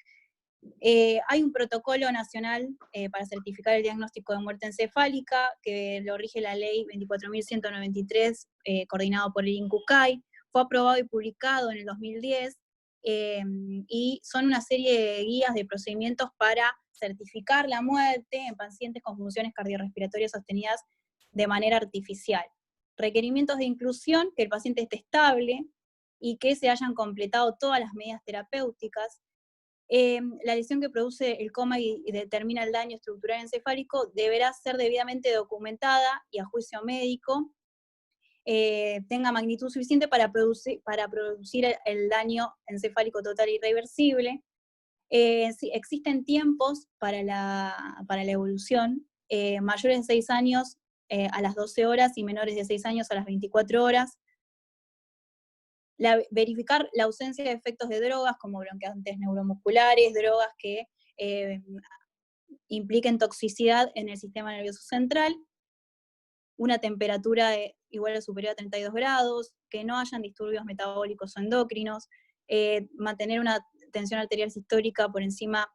Hay un protocolo nacional para certificar el diagnóstico de muerte encefálica, que lo rige la ley 24.193, coordinado por el INCUCAI. Fue aprobado y publicado en el 2010, y son una serie de guías de procedimientos para certificar la muerte en pacientes con funciones cardiorrespiratorias sostenidas de manera artificial. Requerimientos de inclusión: que el paciente esté estable y que se hayan completado todas las medidas terapéuticas. La lesión que produce el coma y determina el daño estructural encefálico deberá ser debidamente documentada y a juicio médico tenga magnitud suficiente para producir el daño encefálico total e irreversible. Sí, existen tiempos para la evolución, mayores de 6 años a las 12 horas y menores de 6 años a las 24 horas. Verificar la ausencia de efectos de drogas como bloqueantes neuromusculares, drogas que impliquen toxicidad en el sistema nervioso central, una temperatura igual o superior a 32 grados, que no hayan disturbios metabólicos o endocrinos, mantener una tensión arterial sistólica por encima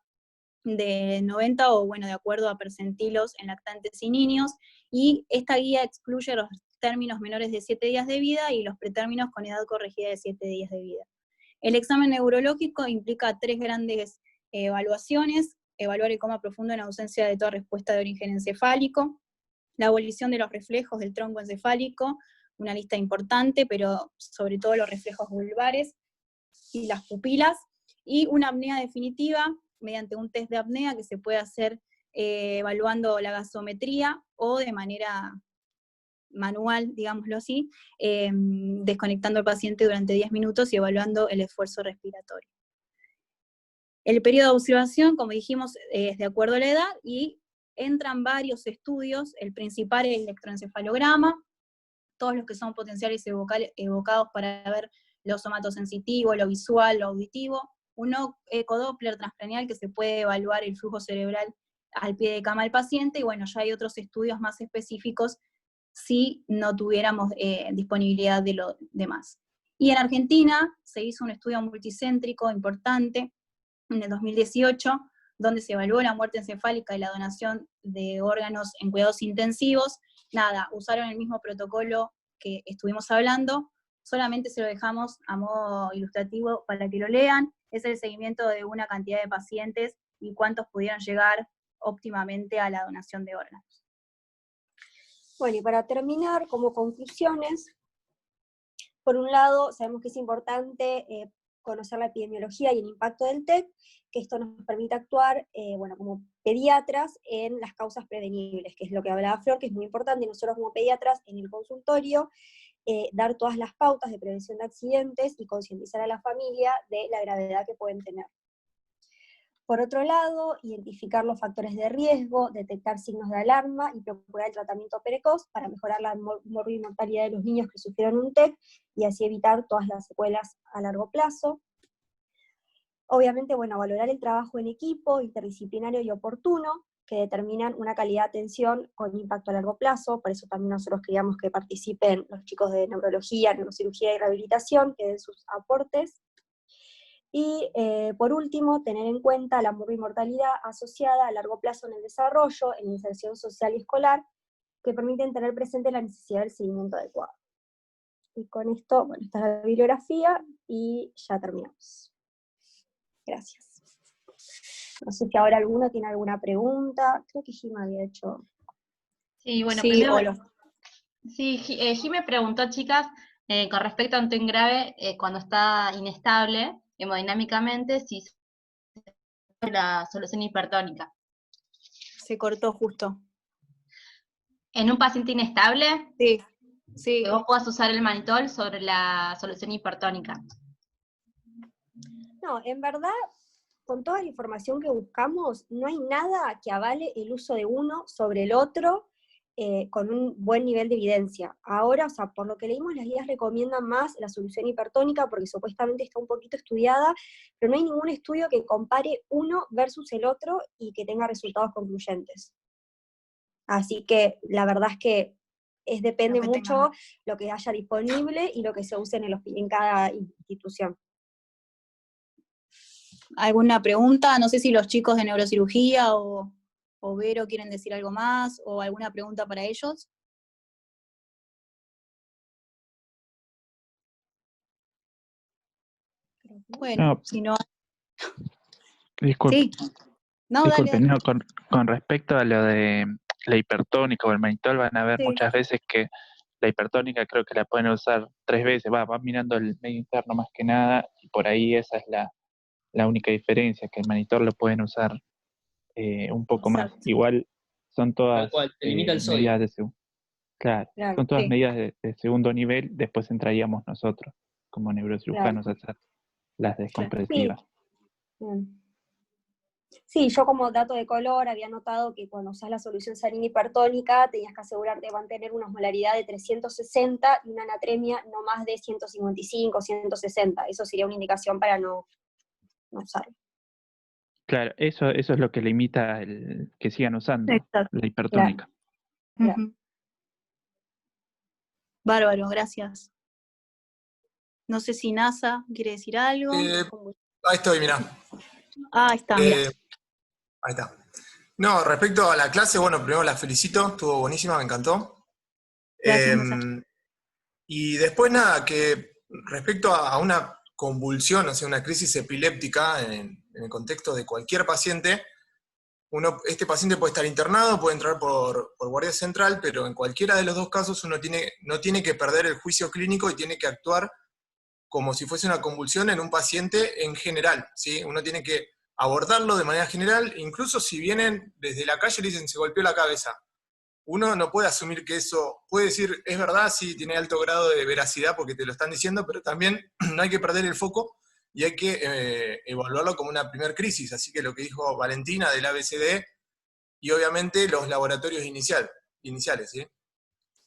de 90 o bueno, de acuerdo a percentilos en lactantes y niños, y esta guía excluye los términos menores de 7 días de vida y los pretérminos con edad corregida de 7 días de vida. El examen neurológico implica 3 grandes evaluaciones: evaluar el coma profundo en ausencia de toda respuesta de origen encefálico, la abolición de los reflejos del tronco encefálico, una lista importante, pero sobre todo los reflejos vulvares y las pupilas, y una apnea definitiva mediante un test de apnea que se puede hacer evaluando la gasometría o de manera manual, digámoslo así, desconectando al paciente durante 10 minutos y evaluando el esfuerzo respiratorio. El periodo de observación, como dijimos, es de acuerdo a la edad, y entran varios estudios. El principal es el electroencefalograma, todos los que son potenciales evocados para ver lo somatosensitivo, lo visual, lo auditivo, un ecodoppler transcranial que se puede evaluar el flujo cerebral al pie de cama del paciente, y bueno, ya hay otros estudios más específicos si no tuviéramos disponibilidad de lo demás. Y en Argentina se hizo un estudio multicéntrico importante en el 2018, donde se evaluó la muerte encefálica y la donación de órganos en cuidados intensivos. Nada, usaron el mismo protocolo que estuvimos hablando, solamente se lo dejamos a modo ilustrativo para que lo lean. Es el seguimiento de una cantidad de pacientes y cuántos pudieron llegar óptimamente a la donación de órganos. Bueno, y para terminar, como conclusiones, por un lado, sabemos que es importante conocer la epidemiología y el impacto del TEC, que esto nos permite actuar, bueno, como pediatras en las causas prevenibles, que es lo que hablaba Flor, que es muy importante. Nosotros como pediatras en el consultorio, dar todas las pautas de prevención de accidentes y concientizar a la familia de la gravedad que pueden tener. Por otro lado, identificar los factores de riesgo, detectar signos de alarma y procurar el tratamiento precoz para mejorar la mortalidad de los niños que sufrieron un TEC y así evitar todas las secuelas a largo plazo. Obviamente, bueno, valorar el trabajo en equipo, interdisciplinario y oportuno, que determinan una calidad de atención con impacto a largo plazo. Por eso también nosotros queríamos que participen los chicos de neurología, neurocirugía y rehabilitación, que den sus aportes. Y por último, tener en cuenta la mortalidad asociada a largo plazo en el desarrollo, en la inserción social y escolar, que permiten tener presente la necesidad del seguimiento adecuado. Y con esto, bueno, esta es la bibliografía y ya terminamos. Gracias. No sé si ahora alguno tiene alguna pregunta. Creo que Jim había hecho. Sí, bueno, Sí, primero, sí, Jim me preguntó, chicas, con respecto a un TEC grave, cuando está inestable hemodinámicamente, si la solución hipertónica. Se cortó justo. En un paciente inestable, Sí, sí. que vos puedas usar el mannitol sobre la solución hipertónica. No, en verdad, con toda la información que buscamos, no hay nada que avale el uso de uno sobre el otro, con un buen nivel de evidencia. Ahora, o sea, por lo que leímos, las guías recomiendan más la solución hipertónica porque supuestamente está un poquito estudiada, pero no hay ningún estudio que compare uno versus el otro y que tenga resultados concluyentes. Así que la verdad es que depende mucho lo que haya disponible y lo que se use en cada institución. ¿Alguna pregunta? No sé si los chicos de neurocirugía o Vero quieren decir algo más, o alguna pregunta para ellos. Bueno, No, si no... disculpe, Sí. No, disculpe, dale. no, con respecto a lo de la hipertónica o el manitol, van a ver Sí. muchas veces que la hipertónica creo que la pueden usar 3 veces, va mirando el medio interno más que nada, y por ahí esa es la única diferencia, que el manitol lo pueden usar un poco más. Exacto. Igual son Tal todas cual, te limita el sodio. medidas de segundo. Claro, Claro, son todas sí. medidas de segundo nivel, después entraríamos nosotros como neurocirujanos a hacer las descompresivas. Bien. Sí, yo como dato de color había notado que cuando usás la solución salina hipertónica tenías que asegurarte de mantener una osmolaridad de 360 y una anatremia no más de 155, 160. Eso sería una indicación para no usarlo. Claro, eso es lo que limita el que sigan usando Exacto. la hipertónica. Claro. Ujú. Bárbaro, gracias. No sé si NASA quiere decir algo. Ahí estoy, mirá. Ahí está, mira. Ahí está. No, respecto a la clase, bueno, primero la felicito, estuvo buenísima, me encantó. Gracias, muchachos. Y después nada, que respecto a una convulsión, o sea, una crisis epiléptica en el contexto de cualquier paciente, este paciente puede estar internado, puede entrar por guardia central, pero en cualquiera de los dos casos uno no tiene que perder el juicio clínico y tiene que actuar como si fuese una convulsión en un paciente en general, ¿sí? Uno tiene que abordarlo de manera general, incluso si vienen desde la calle y le dicen se golpeó la cabeza. Uno no puede asumir que eso, puede decir, es verdad, sí, tiene alto grado de veracidad porque te lo están diciendo, pero también no hay que perder el foco y hay que evaluarlo como una primer crisis. Así que lo que dijo Valentina del ABCD y obviamente los laboratorios iniciales, ¿sí?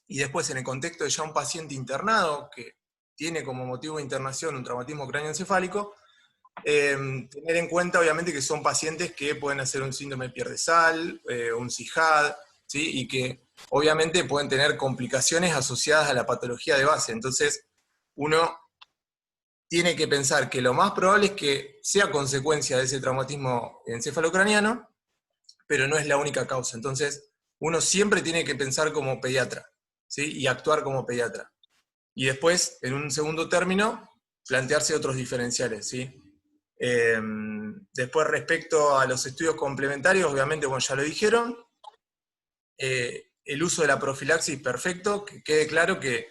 Y después en el contexto de ya un paciente internado que tiene como motivo de internación un traumatismo cráneoencefálico, tener en cuenta obviamente que son pacientes que pueden hacer un síndrome pierdesal, un CIJAD, ¿sí? Y que obviamente pueden tener complicaciones asociadas a la patología de base. Entonces, uno tiene que pensar que lo más probable es que sea consecuencia de ese traumatismo encefalocraniano, pero no es la única causa. Entonces, uno siempre tiene que pensar como pediatra, ¿sí? Y actuar como pediatra. Y después, en un segundo término, plantearse otros diferenciales, ¿sí? Después, respecto a los estudios complementarios, obviamente, bueno, ya lo dijeron, el uso de la profilaxis, perfecto, que quede claro que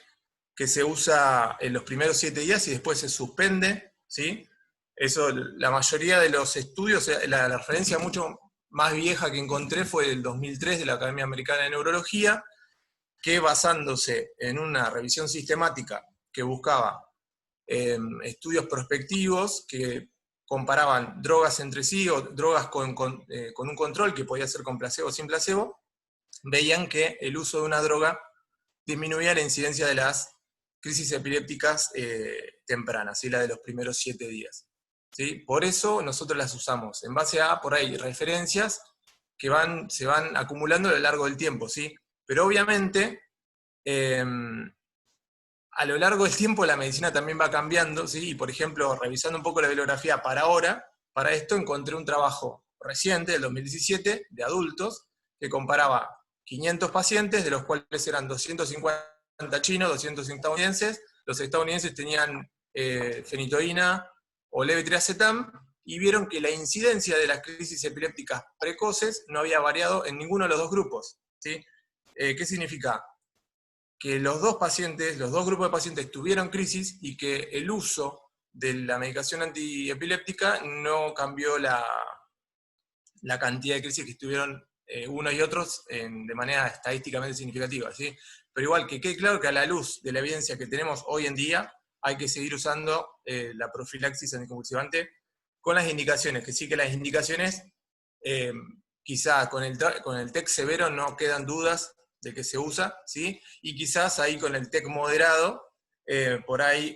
se usa en los primeros 7 días y después se suspende, ¿sí? Eso, la mayoría de los estudios, la referencia mucho más vieja que encontré fue del 2003 de la Academia Americana de Neurología, que basándose en una revisión sistemática que buscaba estudios prospectivos que comparaban drogas entre sí o drogas con un control que podía ser con placebo o sin placebo, veían que el uso de una droga disminuía la incidencia de las crisis epilépticas tempranas, ¿sí? La de los primeros 7 días. ¿Sí? Por eso nosotros las usamos, en base a, por ahí, referencias que se van acumulando a lo largo del tiempo, ¿sí? Pero obviamente, a lo largo del tiempo la medicina también va cambiando, ¿sí? Y por ejemplo, revisando un poco la bibliografía para esto encontré un trabajo reciente, del 2017, de adultos, que comparaba 500 pacientes, de los cuales eran 250 chinos, 200 estadounidenses. Los estadounidenses tenían fenitoína o levetiracetam, y vieron que la incidencia de las crisis epilépticas precoces no había variado en ninguno de los dos grupos, ¿sí? ¿Qué significa? Que los dos grupos de pacientes tuvieron crisis y que el uso de la medicación antiepiléptica no cambió la cantidad de crisis que tuvieron unos y otros de manera estadísticamente significativa, ¿sí? Pero igual que quede claro que a la luz de la evidencia que tenemos hoy en día, hay que seguir usando la profilaxis anticonvulsivante con las indicaciones, que sí que las indicaciones, quizá con el TEC severo no quedan dudas de qué se usa, ¿sí? Y quizás ahí con el TEC moderado, por ahí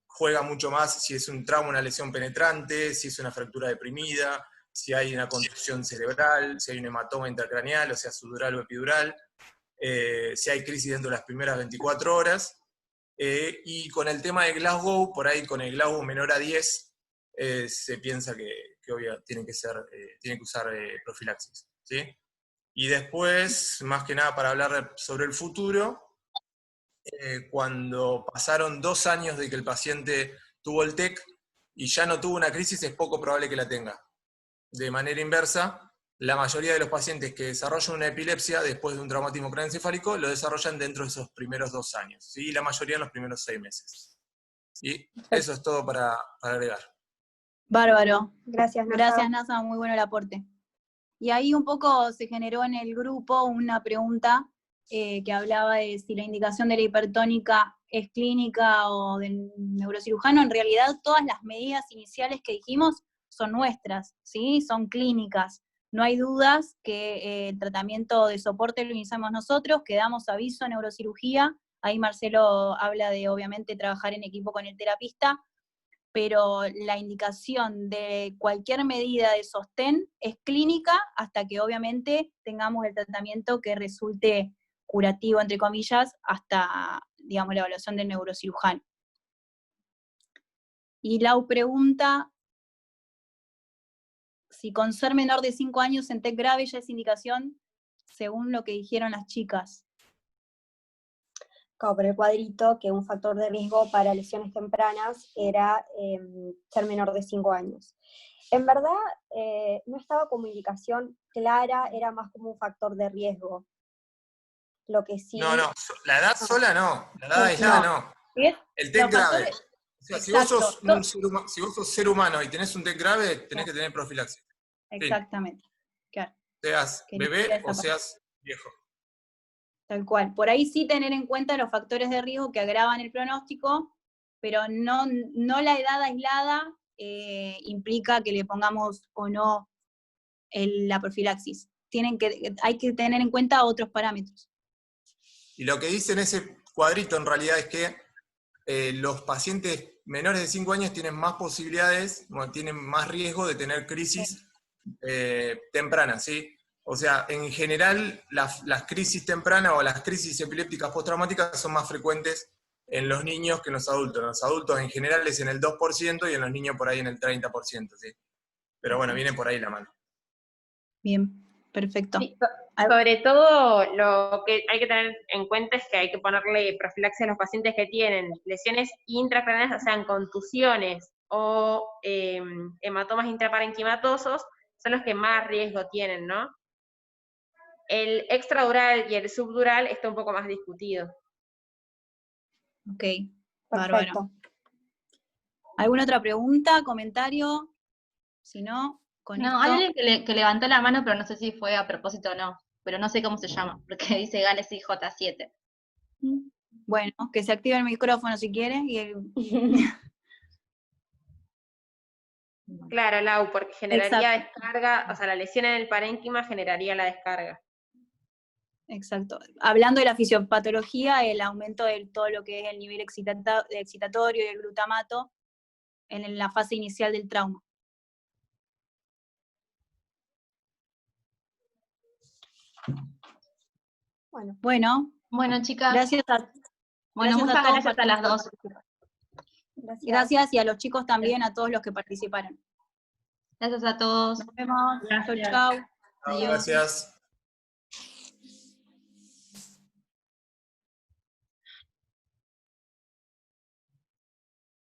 juega mucho más si es un trauma, una lesión penetrante, si es una fractura deprimida, si hay una contusión cerebral, si hay un hematoma intracraneal, o sea, sudural o epidural, si hay crisis dentro de las primeras 24 horas. Y con el tema de Glasgow, por ahí con el Glasgow menor a 10, se piensa que obvio, tiene que usar profilaxis, ¿sí? Y después, más que nada para hablar sobre el futuro, cuando pasaron 2 años de que el paciente tuvo el TEC y ya no tuvo una crisis, es poco probable que la tenga. De manera inversa, la mayoría de los pacientes que desarrollan una epilepsia después de un traumatismo craneoencefálico lo desarrollan dentro de esos primeros 2 años, ¿sí? Y la mayoría en los primeros 6 meses. Y eso es todo para agregar. Bárbaro. Gracias, Nasa. Gracias, Nasa, muy bueno el aporte. Y ahí un poco se generó en el grupo una pregunta que hablaba de si la indicación de la hipertónica es clínica o del neurocirujano. En realidad todas las medidas iniciales que dijimos son nuestras, ¿sí? Son clínicas. No hay dudas que el tratamiento de soporte lo iniciamos nosotros, que damos aviso a neurocirugía. Ahí Marcelo habla de, obviamente, trabajar en equipo con el terapista, pero la indicación de cualquier medida de sostén es clínica hasta que obviamente tengamos el tratamiento que resulte curativo, entre comillas, hasta, digamos, la evaluación del neurocirujano. Y Lau pregunta si con ser menor de 5 años en TEC grave ya es indicación, según lo que dijeron las chicas. Por el cuadrito, que un factor de riesgo para lesiones tempranas era ser menor de 5 años. En verdad, no estaba como indicación clara, era más como un factor de riesgo. Lo que sí... No, la edad sola no, la edad aislada no. El TEC grave. O sea, si vos sos ser humano y tenés un TEC grave, tenés que tener profilaxis. Exactamente. Claro. Seas bebé o seas viejo. Tal cual. Por ahí sí tener en cuenta los factores de riesgo que agravan el pronóstico, pero no la edad aislada implica que le pongamos o no la profilaxis. Hay que tener en cuenta otros parámetros. Y lo que dice en ese cuadrito en realidad es que los pacientes menores de 5 años tienen más posibilidades, tienen más riesgo de tener crisis tempranas, ¿sí? O sea, en general, las crisis tempranas o las crisis epilépticas postraumáticas son más frecuentes en los niños que en los adultos. En los adultos en general es en el 2% y en los niños por ahí en el 30%, ¿sí? Pero bueno, viene por ahí la mano. Bien, perfecto. Sí, sobre todo, lo que hay que tener en cuenta es que hay que ponerle profilaxis a los pacientes que tienen lesiones intracraneales, o sea, contusiones o hematomas intraparenquimatosos, son los que más riesgo tienen, ¿no? El extradural y el subdural está un poco más discutido. Ok, bárbaro. ¿Alguna otra pregunta, comentario? Si no, con esto... Hay alguien que levantó la mano, pero no sé si fue a propósito o no. Pero no sé cómo se llama, porque dice Gales IJ7. Bueno, que se active el micrófono si quiere. Claro, Lau, porque generaría descarga, o sea, la lesión en el parénquima generaría la descarga. Exacto. Hablando de la fisiopatología, el aumento de todo lo que es el nivel excitatorio y el glutamato en la fase inicial del trauma. Bueno, chicas. Gracias a muchas gracias a las dos. Gracias y a los chicos también, a todos los que participaron. Gracias a todos. Nos vemos. Gracias. Chau. Gracias.